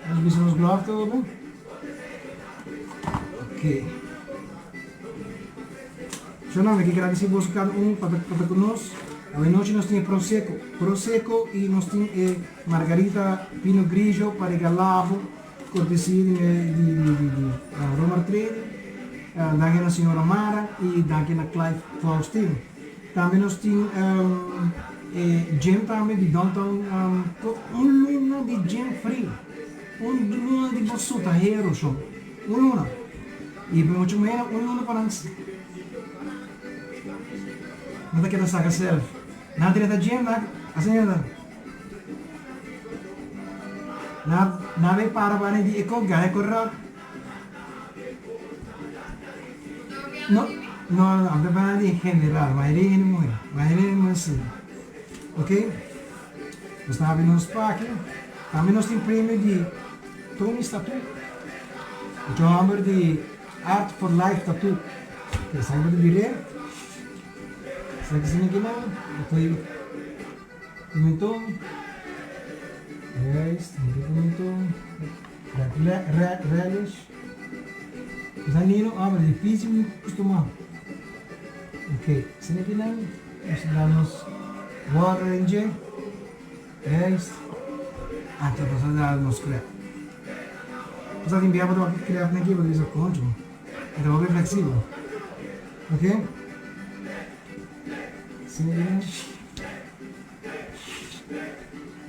Nós vimos os gloves todo. Ok. Deixa eu não ver que grave se você cada para conosco. A noite nós temos prosecco e nós temos margarita Pinot Grigio para regalavo, cortesia de Roma Trade, daqui na senhora Mara e daqui na Clive Faustino. Também nós temos gin também de downtown, luna de gin frio, luna de bossuta, hero show, luna. E muito menos, luna para nós. Nada que saca self. Na direita de gem, assim é. Na vez para de ecogar, correr. Não, a bebida de general, mas ele é muito assim. Ok? Nós estamos vendo uns packs. Também nós temos prêmio de Tony Tattoo. O chamber de Art for Life Tattoo. Que sabe de direito. Sa sini gina, ito pimentong, guys, pimentong, relish. Zanino, mas difícil me acostumar. Ok, sini gina, nós damos water and gin, guys. Até você dar nos crepe. Você tem biaba do crepe aqui, para isso conto. Então é flexível, ok? Sini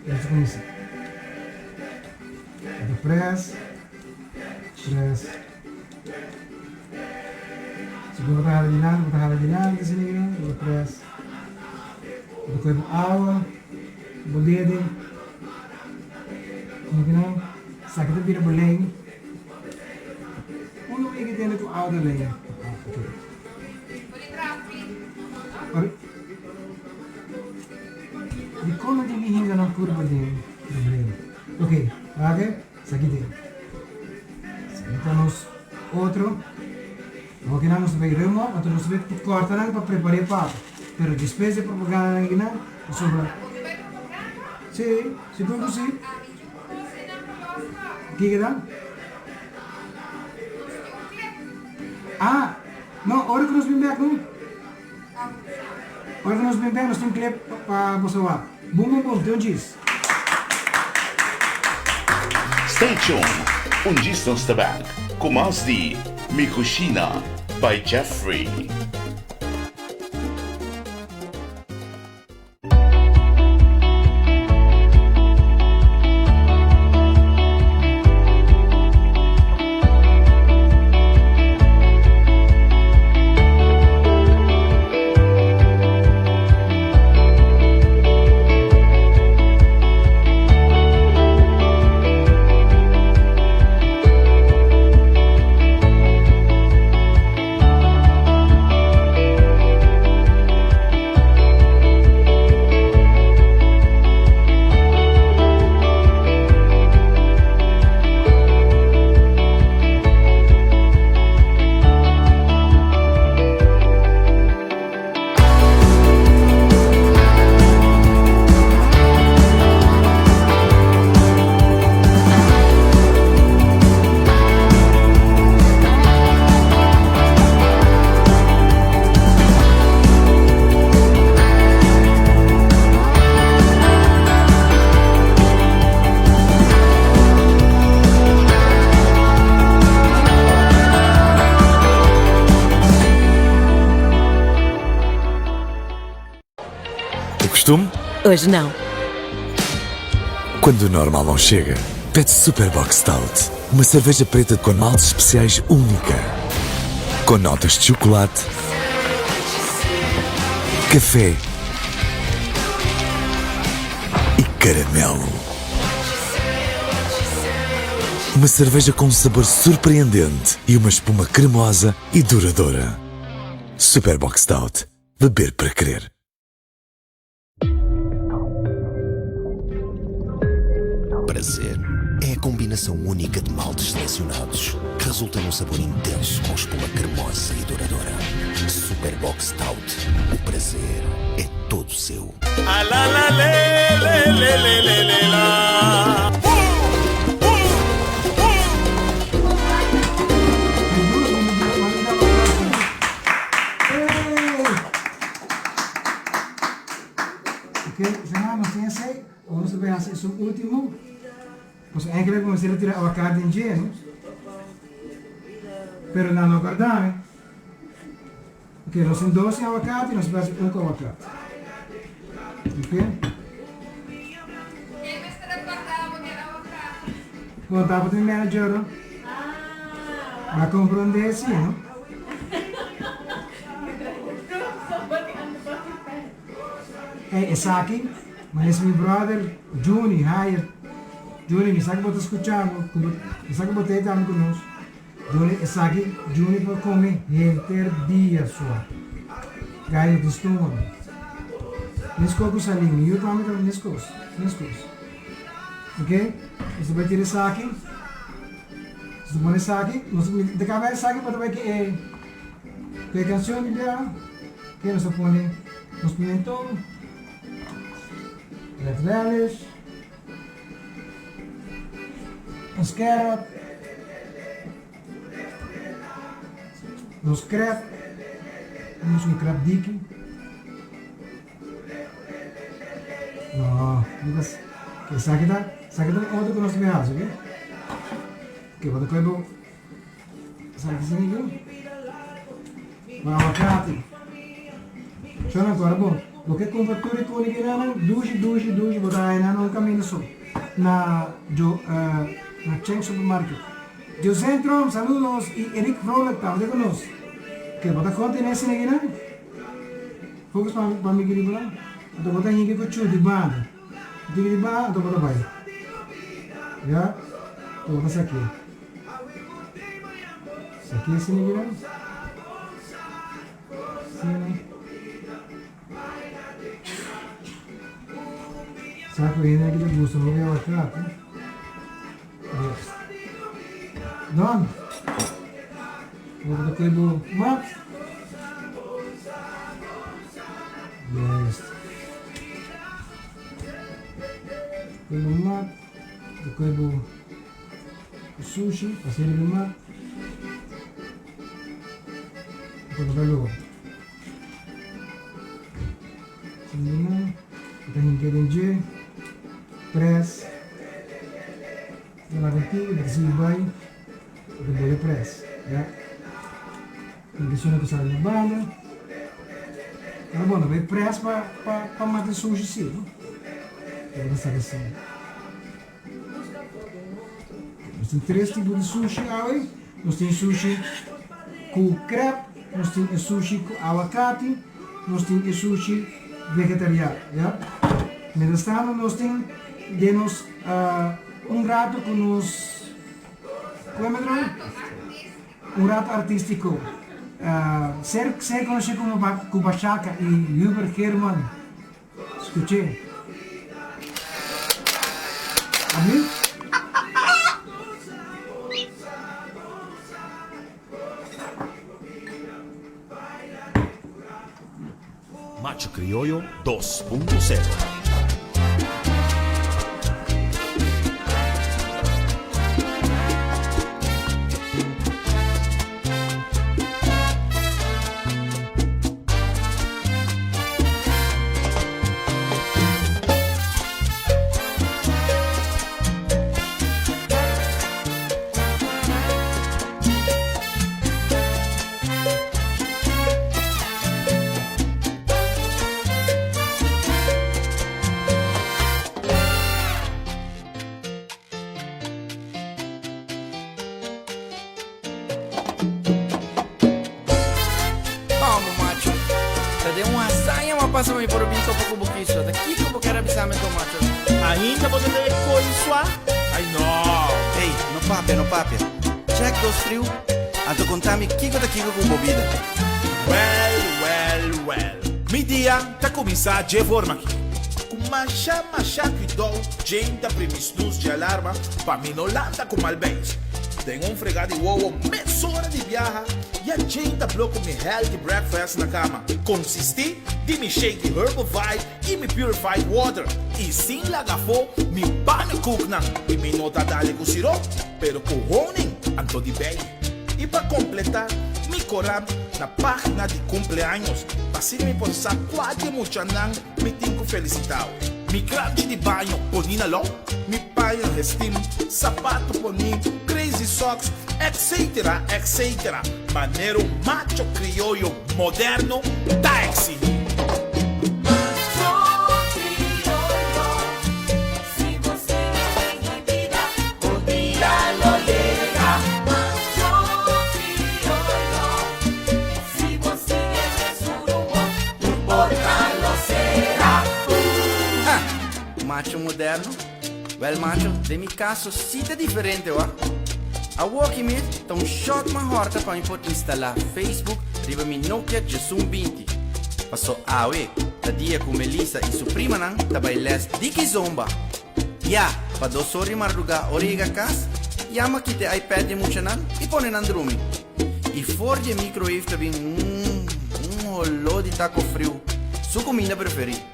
let's go isso. Press. Segundo bertahan di dalam ke sini kan, press. Buka awal, boleh mungkin sakit tidak boleh. Uno yang kita nak awal lagi. Di como dirigir na curva de problema. Ok, agora, seguinte. Seguimos outro. Ok, nós veremos, então nós vamos cortar para preparar o pato. Pero depois de propaganda aqui na, sobra. Sim, se for possível. O que dá? Ah, não, hora que nós vimos aqui. Agora que nós vimos, nós temos clipe para você lá. Bum, tem um diz. Stay tuned. Distance Bank. Com mais de Mikushina by Jeffrey. Costume? Hoje não. Quando o normal não chega, pede Superbox Stout. Uma cerveja preta com maltes especiais única. Com notas de chocolate, café e caramelo. Uma cerveja com um sabor surpreendente e uma espuma cremosa e duradoura. Superbox Stout. Beber para crer. Prazer é a combinação única de maltes selecionados que resulta num sabor intenso com espuma cremosa e douradora. Superbox Stout. O prazer é todo seu. Ah, la, la, le, la. Ok, nós temos esse, vamos ver esse último. Pues eigenlijk vamos a retirar o abacate em lleno, pero não guardamos. Ok, nós temos 12 abacate e nós vamos fazer um abacate. Ok? Quem me está recordando que era abacate? Contar para o manager, não? Vai compreender assim, não? Hey, essa aqui, mas meu brother, Juni, Hire. Juni, me sabe que você escutando, me sabe que você está conosco. Juni, essa aqui, Juni para comer, dia só. Gaio do estômago. Nesco com salinho, eu também estou nesco. Ok? Você vai tirar essa aqui. Você põe essa aqui, de cabeça essa aqui para ver que canção de dela, que nós põe os pimentão. Red relish, os carrot, os crab, temos crab dique. Não, que sabe onde que nós temos, ok? Que vou dar bom. Sabe que sim, o abacate. Só não agora bom. Porque com fatura com ninguém não, duas, botar aí não caminho só na Cheng Supermarket. Eu centro, saludos e Eric Frolik tá de conosco. Que botar conta nesse ninguém não. Focus para mim que lá. Então botar ninguém com chuva de banda. De banda, então botar vai. Já, então botar isso aqui. Isso aqui é esse ninguém não. Sim. Saco aí, né? Que ele gosta, vou ver o abacate. Yes. Done. Vou botar aqui do map. Yes. Aqui do map. Aqui do sushi, passei do map. Vou botar logo. Sim, kita hingga je press dalam nanti bersih baik kita boleh press ya ini sudah kesalahan banda kalau bom vai press para matar sushi sih kita bisa assim nós temos 3 tipos de sushi aí nós temos sushi com crab nós temos sushi com abacate nós temos sushi vegetariano, ya. Mientras tanto, nos denos rato con los, ¿cómo un rato artístico. Ser conocido como Kubashaka y Hubert Herman. Escuché. ¿Abrir? Macho Criollo 2.0. Passa-me por mim só pouco buquiço. Daqui que eu quero avisar meu tomate. Ainda você tem coisa? Ai não. Ei, no papia. Check dos frio. Anto contami Kiko da Kiko com bebida. Well. Mi dia tá começar de forma aqui. Com macha que dou, gente premis luz de alarma, pra mim não landa com malbens. Tenho um fregado de uovo, meia hora de viaja, e a gente bloco me healthy breakfast na cama. Consisti de me shake de herbal vibe e me purified water. E sem lagafo, me pane cook na. E me nota dale com sirop, pero com honing, anto de bem. E para completar, me coram na página de cumpleaños. Assim me pensar quase muito não me tenho felicitado. Mi crunch de banho, ponina long, mi paia steam, sapato poni, crazy socks, etc, etc. Maneiro macho criollo moderno, taxi. Macho moderno? Well, macho, de mi caso sí te diferente, wa? A walkie meet, tá shot ma horta pa mi pot instalar Facebook riba mi Nokia Gesum 20. Passou awe, da dia com Melissa e su prima nan, ta bailes diki zomba. Ya, pa do sorri marruga origa cas, yama kite iPad de mucha nan e pone nan drumi. E for de microwave ta bin, olor de taco frio. Su comida preferida.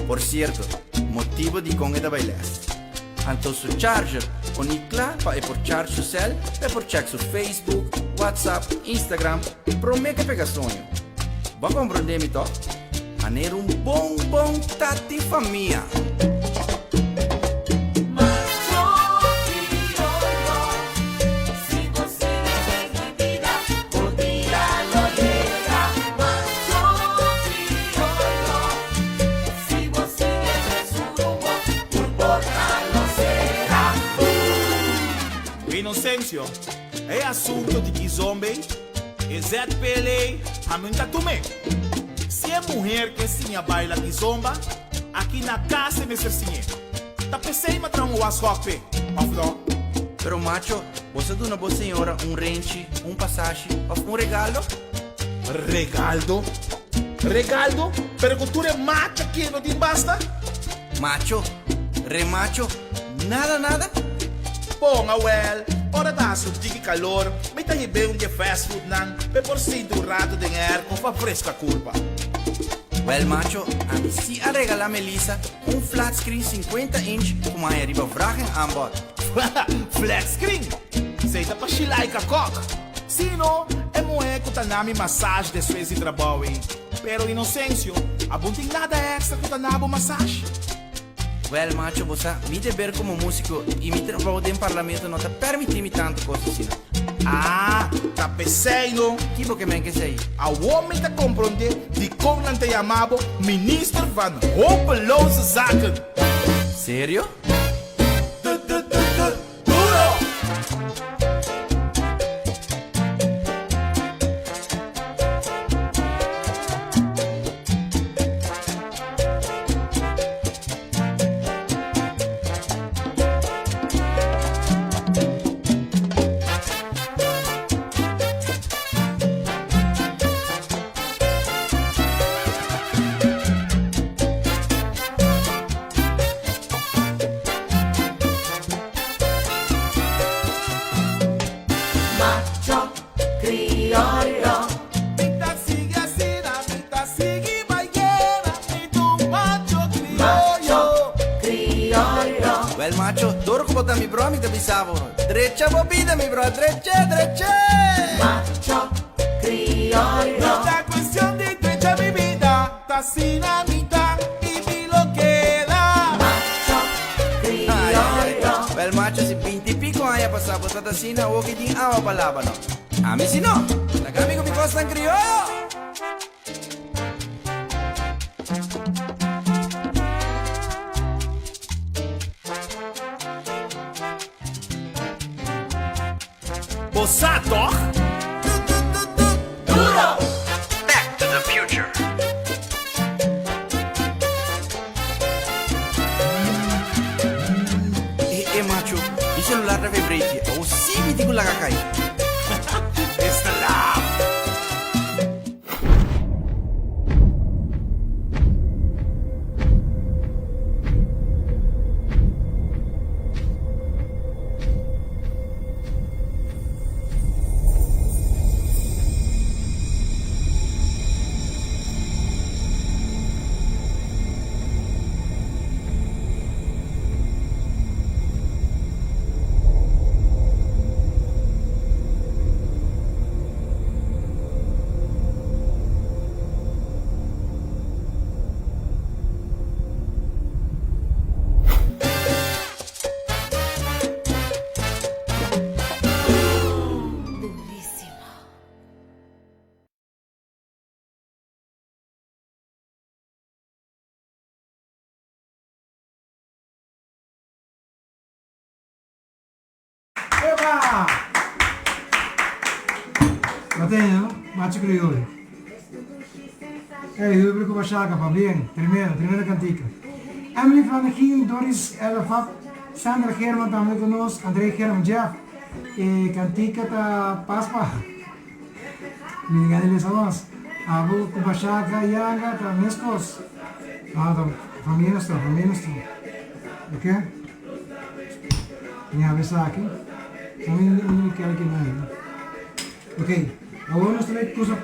Por cierto, motivo di con da bailes. Anto su charger, con il cla pa e por charge su cell, e por check su Facebook, WhatsApp, Instagram, pro me che pega sonho. Va comprendemi to? Aner un bom tatti famiglia. Inocêncio é assunto de kizombe, é ZPLA, a muita tume. Se é mulher que sinha baila kizomba, aqui na casa me sercinha. Tá pensei matrar um wascope, maflo. Pero macho, você dá uma boa senhora range, passagem ou regalo? Regalo? Regalo? Perguntura macho aqui, não tem basta? Macho? Remacho? Nada? Bom, well, ora dá de calor, me tá bem de fast food nan, pe por si durado de air com fa fresca curva. Well, macho, a mim se a regalar Melissa flat screen 50 inch com uma riba vragen aanbod. Flat screen? Seita pa chilaika cock. Sino, é moeco tanami massagem de suas e trabalho. Pero inocêncio, a bom tem nada extra com tanabo massagem. Well, macho, você me dever como músico e me trabalho em parlamento não te permite tanto coisa assim. Ah, tá pensando? Que porque me que sei? A homem tá compreender de como não te chamava ministro van hopeloze zaken. Sério? Well, macho, duro como tá mi bro, mi te pisavo. Derecha bobida, mi bro, derecha. Macho criollo. Esta cuestión de derecha mi vida, tá sin a mitad y mi lo queda. Macho criollo. Well, macho, si 20 y pico años pasado, tá assim na o que din agua palaba, no. A mí si no, la que amigo mi costa en criollo. Bossa toch? Duro! Back to the future. Macho, il cellulare vibrate, o sì mi dico la cacai. It's the love. ¡Eva! Lo tengo, macho criollo. Hey, eu brinco baixaca, pá, bem. Primeira cantica. Emily van der Gien, Doris Elefant, Sandra German também conosco, André German Jeff. E cantica tá paspa. Me engane les avons. Abu Kubashaka Yanga tá mescos. Ah, tá família nossa. Ok? Minha vez aqui. Também não quero que não. Ok. Agora nós temos coisa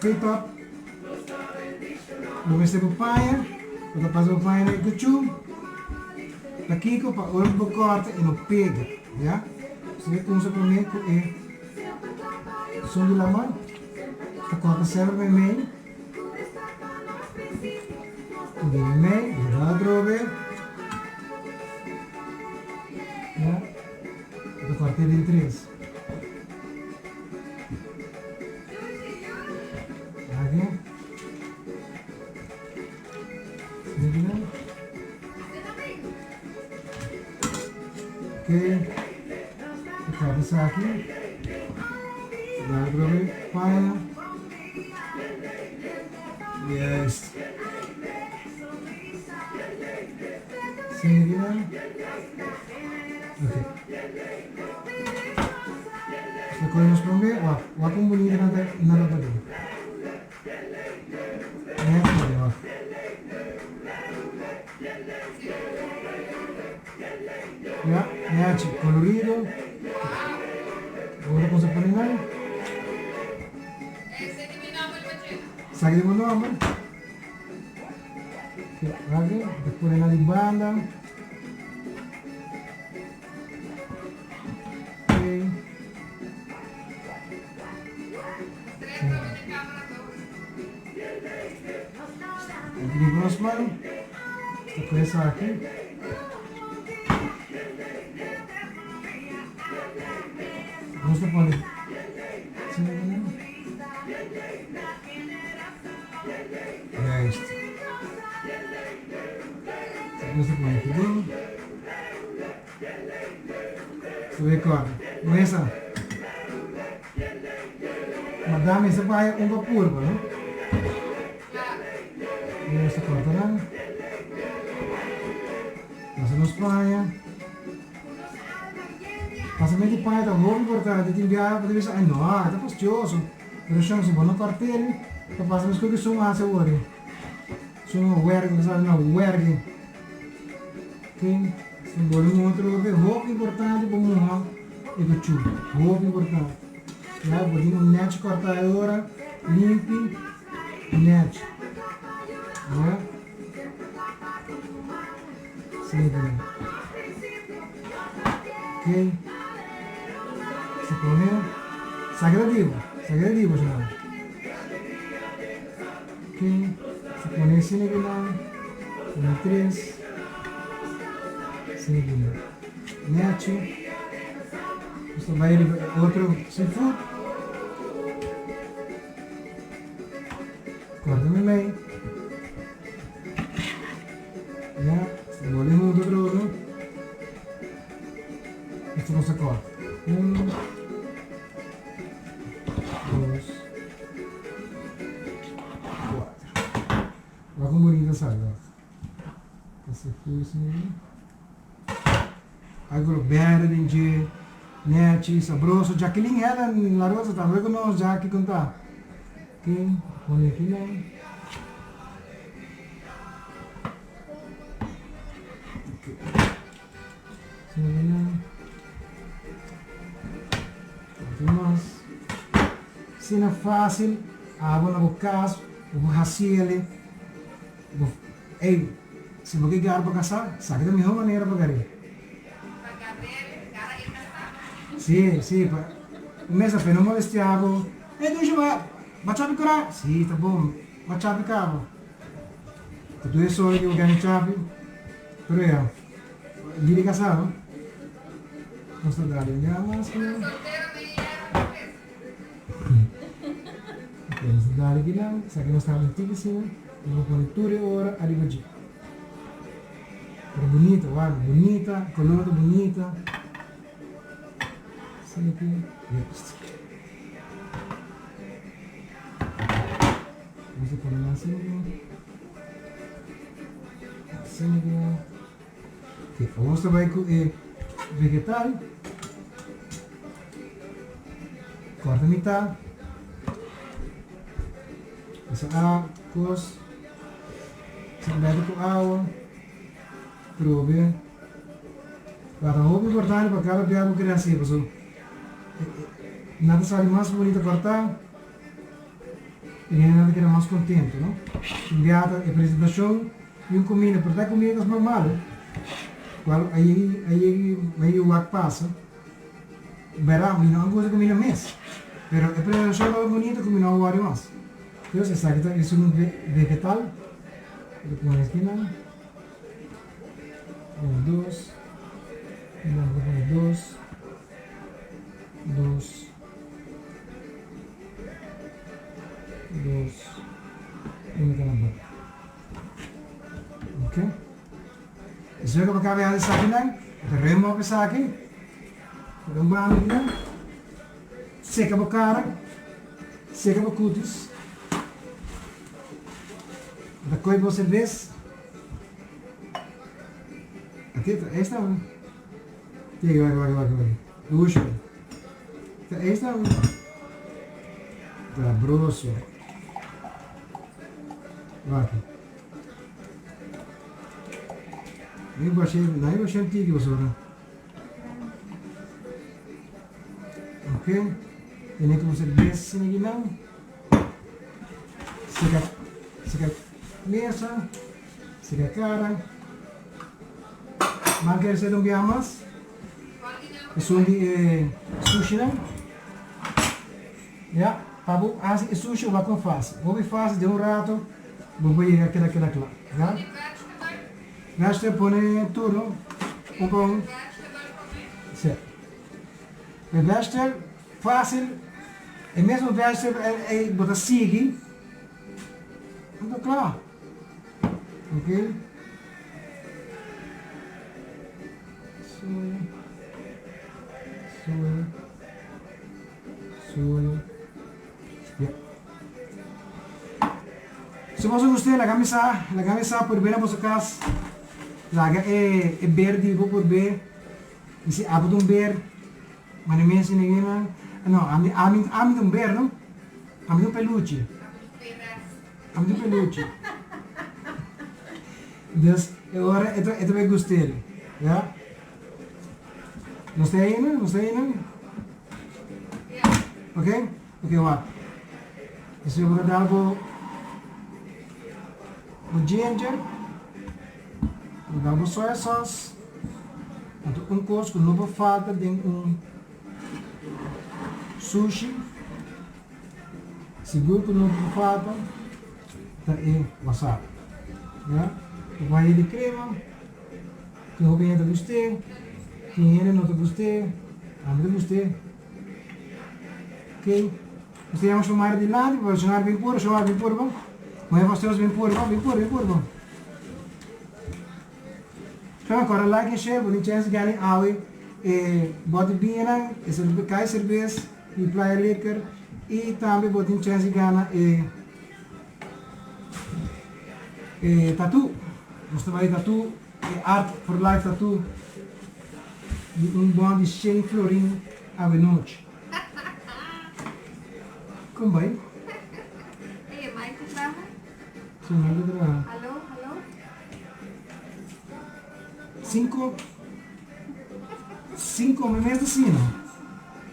feita. Vamos ter papaya. Vou passar papaya na cuchu. Aqui com para olho do corte e no pega, já? Você começa primeiro com som de lamar. Você corta serve meio. De meio, já drobe. Já? Eu cortei em 3. Aqui. Ok, cabeça aqui, vai abrir paia, yes, sim, ok, esta coisa nos promete, ó como bonito nada para dentro, ya, match colorido. Agora com a panela. Seguimos o nome. Aqui, depois na de banda. Ok. Aqui de Grossman. Esta coisa aqui. Vamos a poner. Ya esto. Vamos a poner aquí dentro. Se ve claro. ¿No es esa? Madame, esa va un vapor, ¿no? Y esta cortará. Hacemos paia. Passamento de paia tá muito importante, tem viagem para dizer, não, tá fastidioso. Mas se você não carteira, tá passando as coisas que são mais agora. São werk, sabe não, werk. Quem simbolo muito é muito importante para morrer e para chuva, muito importante. Já podemos net cortar agora, limpe, net. Já? Sim, ok. Se pone sagradivo, já. Ok, se pone assim na guilherme, com 3, assim net, você vai outro seafood, corta no meio, já, se pone muito outro, isto você corta, 1, 2, olha como bonita sai, ó. Essa aqui, assim. Agora, berra, de net, sabroso. Jacqueline era na rosa, tá vendo? Nós já aqui contar. Ok, põe aqui, né? Ok. Sim, mas se não é fácil, água na boca, vou raciele, ei, se você quer para casar, sabe da melhor maneira para ganhar. Sim, começa a fazer uma vestiável, deixa eu baixar a cara, sim, tá bom, baixar a cara, tudo isso aí que eu ganho chave, pero é, de casar, não? Vamos dar a máscara. Vamos dar aqui lá, isso aqui nós estamos antigo assim, vamos pôr tudo agora, arriba de. Pero bonita, olha, bonita, colorada bonita. Assim aqui. Yes. Vamos pôr assim. Assim aqui. Ok, vamos trabalhar com vegetal. Corta a metade. Essa água, cos. Sambete com água. Probe. Para muito importante para cada piado que assim, pessoal. Nada sabe mais bonito cortar. E nada que era mais contente, não? Enviada a apresentação e um comida, porque a comida é normal. Aí o ar passa. Verá, não gosto de comida mesmo. Pero a apresentação é bonita, comida não vale mais. Então, essa aqui é um vegetal. Vou pôr aqui, não? 1, 2. 2. 2. 2. E meter na boca. Ok? Isso é o que eu acabei de fazer aqui. Remove isso aqui. Vamos aqui. Seca a cara. Seca a cutis. Da coi você vê. Aqui, esta é vai. Puxa. Esta é tá grosso. Vai. Nem baixei antigo, pessoal. Ok? Ini que você vê assim aqui não. Seca mesa. Seca cara. Marca ser um mais. Isso é sushi não? Já, papo, assim sushi vai com fácil. Vou ver fácil de rato. Vou ver aquela. Já? Vegetable põe tudo. Pão. Certo. O vegetable fácil. E mesmo o vegetable é botar sigue. Então, claro. Ok? Soya. Yeah. Se você gostar da camisa por ver na vossa casa, laga é verde, vou por ver. E se abre verde, mas não é assim ninguém. Não, ame verde, não? Ame peluche. Ame peluche. Então, agora eu vai gostar, já? Não está aí, não? Não está aí, não? Ok? Ok, ó. Isso eu vou dar algo. O ginger. Vou dar algo soya sauce. Um couscous não vou falta de sushi. Seguro que não vou falta. Tá aí, wasabi. Já? O banho de crema. Que eu venho de gostei. Que ele não te gostei. A mim gostei. Ok? Você vamos chamar de lado, vamos chamar bem puro, bom. Mas vocês bem puro, bom. Então agora like e share, vou deixar esse galho awe, bota bina, esse cai cerveja, e praia liquor, e também vou deixar esse gana tatu. Você vai tatu, art for life tatu, bom de 100 florinho à noite. Como vai? Ei, Mike, traga. Sim, eu vou trabalhar. Alô? 5 meses assim, não?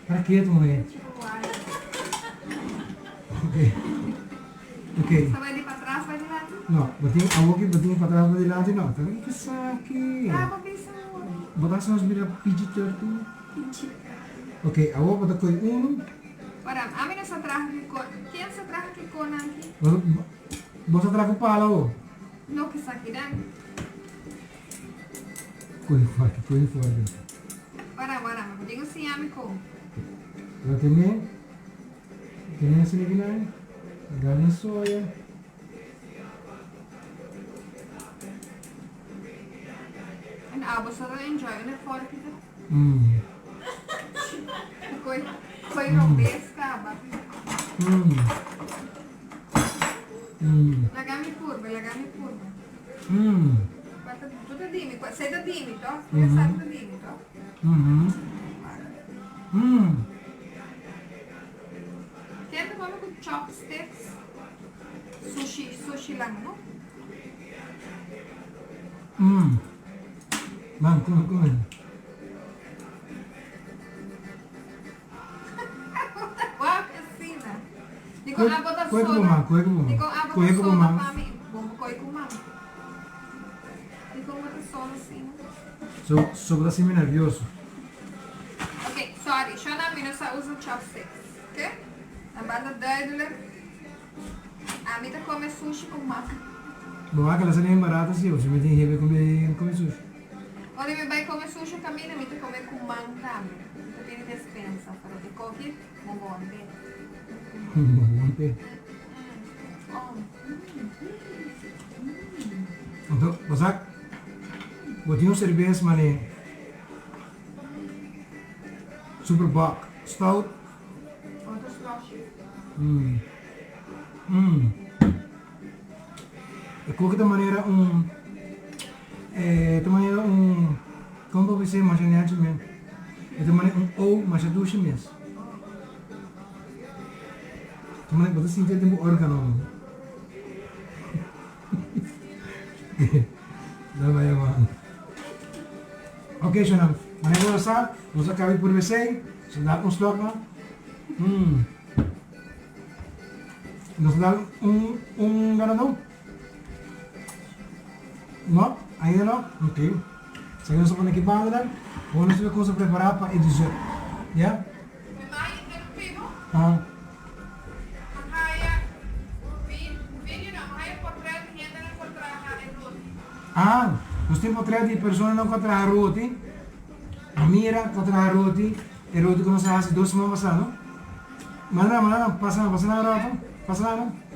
Para que tu mulher? Ok. Você vai de para trás, vai de lado? Não, botinho para trás, vai de lado, não. Tá vendo que saque? Brava, pensa. Botar só os vira PG-13. Ok, agora botar com 1. Ora, a mim nessa traga que cor. Quem essa traga que cor aqui? Você traga o palo. Não que saque, né? Coisa forte. Ora, mas digo assim, a mim como? Eu também assim aqui, né? Galinha soia. And você vai enjoy, né? Fora que tá. coi não pescava. Lagami curva. Tudo dimi, sei da dimi, tá? Sabe da dimi, tá? Tenta comer com chopsticks. Sushi lang, no? Mano, come. Uau, piscina. Di ko abot ang Kuha ko soda. ba, man? Di ko abot Kuha ang ko ba, soda man? pa mi. Bumbukoy ko, ma'am. Di ko mata soda assim. Sobre assim, me nervioso. Ok, sorry. Siya namin sa usa chopsticks. Ok? Na banda dele. A mim tá come sushi com massa. Bom, aquela cena é barata, sim. Você me tem que comer sushi. Onde me vai comer sushi caminho, me tem que comer com manga. Então tem despensa. Para de coque, bombonte. Bombonte. Então, você... Botinho cerveja, mané. Super Bock. Stout. Outro slush. De qualquer maneira, como pode ser, mas não é assim mesmo. De maneira, ou, mas é duas mesmo. De maneira, você sente um órgão. Não vai, mano. Ok, Shana. Maneira, vamos acabar por você. Você dá um slot, não? Nos dá ganador? Não? Ainda não? Ok. Seguimos só com a equipada. Vamos ver como se preparar para o dessert. Yeah? Ah. Ah, nós temos portrait de pessoa não contra a roti. A mira contra a roti. E roti começa a fazer 2 semanas passando. Mana, passa na rota. Passa lá, não?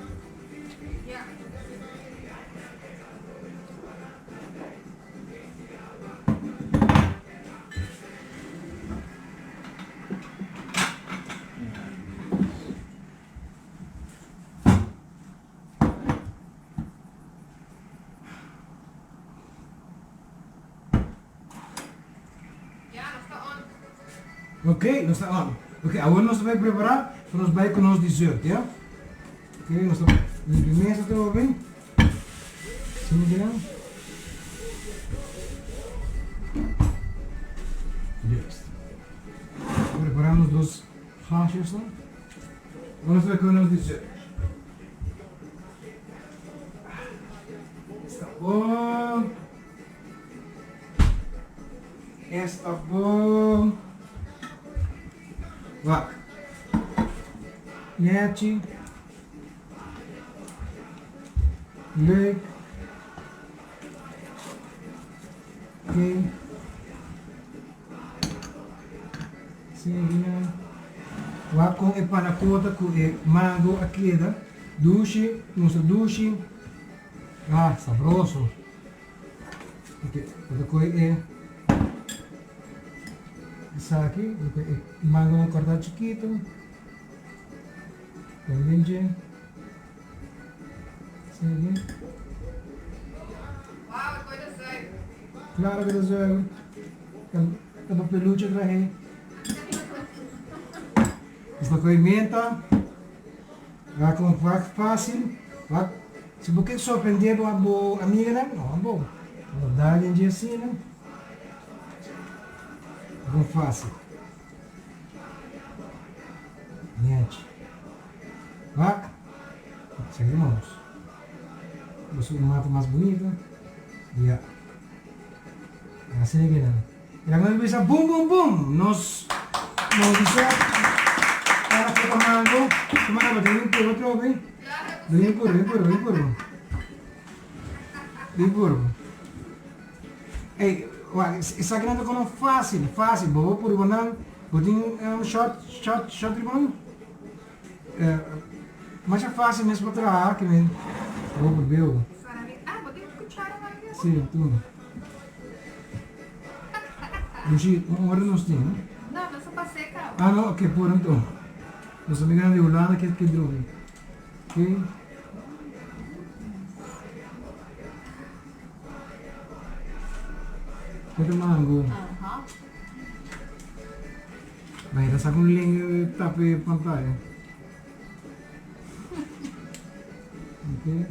Ok, nós está on. Ok, agora nós vamos preparar para nós vai com o nosso dessert, yeah? Ok, nós estamos primeiro está tudo bem? Sim, não? Yes. Preparamos 2 hashes lá. Agora nós vai com o nosso dessert. Está bom. Está bom. Vá. Net. Leg. Ok. Seguindo. Vá com a panacota com o mango aqui, tá? Duche, nosso duche. Ah, saboroso. Ok, outra coisa é isso aqui, o mango não cortado chiquito. Também já. Sim. Uau, é coisa séria. Claro que é sério. Cada peluche traje. Esta coisa menta. Vai com fácil. Se você surpreender a boa amiga, não, bom. Vou dar em dia assim, né? Bom fácil. Gente. Vai. Seguimos. Você mata mais bonita. Yeah. Assim é que não. E agora bisa boom boom boom. Nos bisa para que tomando. Tomando bem outro bem. Bem. Ei, isso aqui não é como fácil. Bobo por banana. Botin shot ribon. Mas é fácil mesmo para trabalhar que vem. Bobo bebeu. Ah, botei cuchara lá aqui. Sim, tudo. Luci, uma hora não tem, né? Não, não só passei, cara. Ah, não, ok, por então. Os amigos de Holanda que droga. Ok? Ito mango. Vai, nasa kong link tapi pantalla. Okay.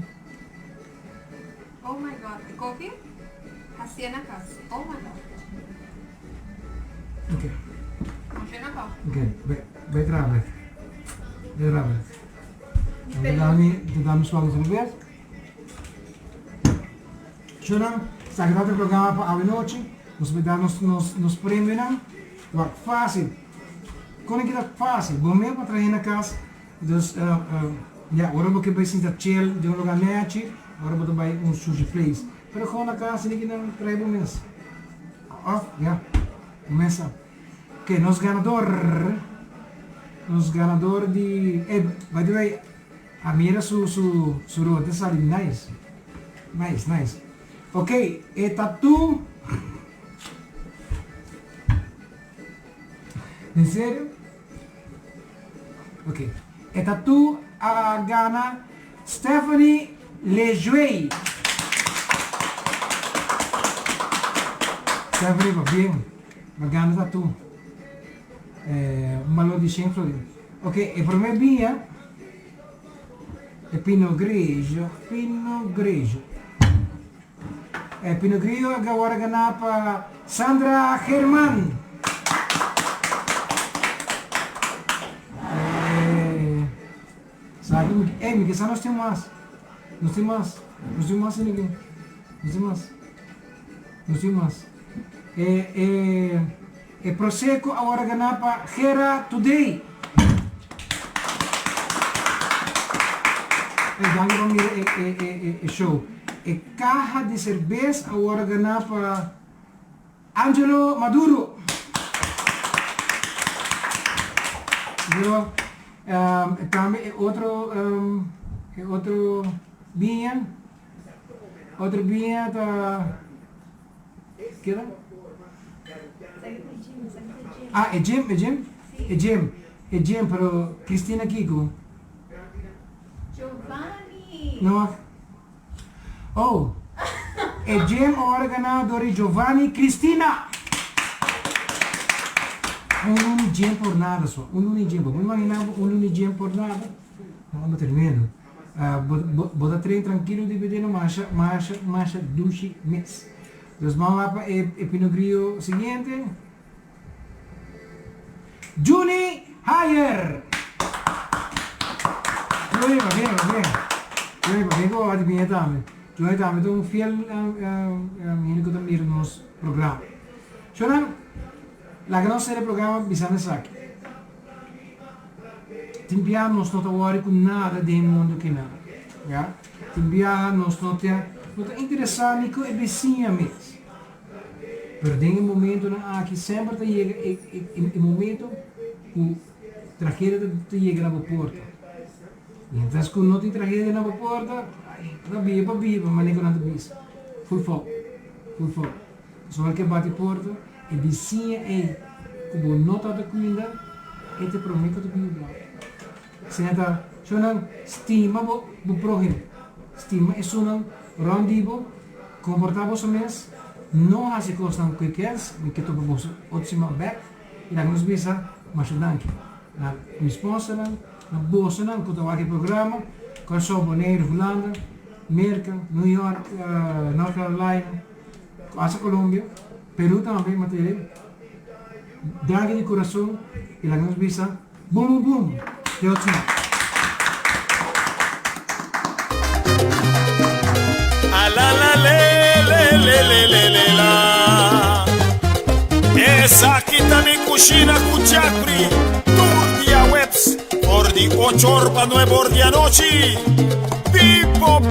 Oh my god, the coffee? Hacía na casa. Oh my god. Okay. Hacía na casa. Okay, vai trabalhar. Vai trabalhar. Damos logo de vez. Chorão, sagrado programa para a noite. Nos nos prêmios não. Wat fácil. Kon ik dat fácil. Bom mesmo para trazer na casa. Dus ja, waarom ik bij Sint chill, de lugar netje, waarom ik bij sushi place. Pero gewoon na casa niet dan trazer bom mês. Oh, ja. Começa. Ok, nos ganador de by the way, a mira su rote sali nice. Nice. Ok, e tatu. ¿En serio? Ok. E tatu a gana Stephanie Lejuey. Stephanie va bien. Va gana tatu. Un valor di 100 florins. Ok, e per me via è Pinot Grigio. Pinot Grigio che ora ganapa Sandra Germán. Sabe, me que nós temos mais. Nós temos mais ninguém. Nós temos mais. Prosecco agora ganapa Gera Today. Ganha para mim show. E caja de cerveja agora ganapa Angelo Maduro. Viu? Também outro vinha da que era? Ah, é Jim, pero Cristina Kiko. Giovanni! Não. Oh, é Jim ora ganador Giovanni Cristina. Un Jim por nada só, un Jim. Vamos imaginar un Jim por nada. Não termino. Bota trem tranquilo de pedir marcha duche mês. Então vamos lá para o Pinot Grigio seguinte. Juni Hayer. Bem, eu adivinhei também. Eu também estou fiel a mim que eu miro nos programas. Choram, lá que nós temos programa bisane aqui. Timbiamos não está com nada de mundo que nada, já? Timbiamos não está interessado com o vizinho mesmo. Pero tem um momento que sempre chega o momento que a tragédia chega na porta. E então quando não tem tragédia na porta, para viva, mas nem quando bisa. Full foco. Só que bate a porta e vizinha é que o nota da comida e te promete que tu vai. Senta, sonang stima bo próximo. Stima é sonang randibo, comportavo so mes, não hace costan quickens, me que tu propôs ótima back, e lá nos bisa, mas danke. Na resposta na bolsa que tu aqui programa, com só Bonaire, Holanda, América, New York, North Carolina, quase Colômbia, Peru também, material. Danke de coração, e lá nos bisa, boom. Até o final. Essa aqui também cochina com Jeffrey. Tour dia webs, por de 8 horas para 9 horas da noite. Vivo!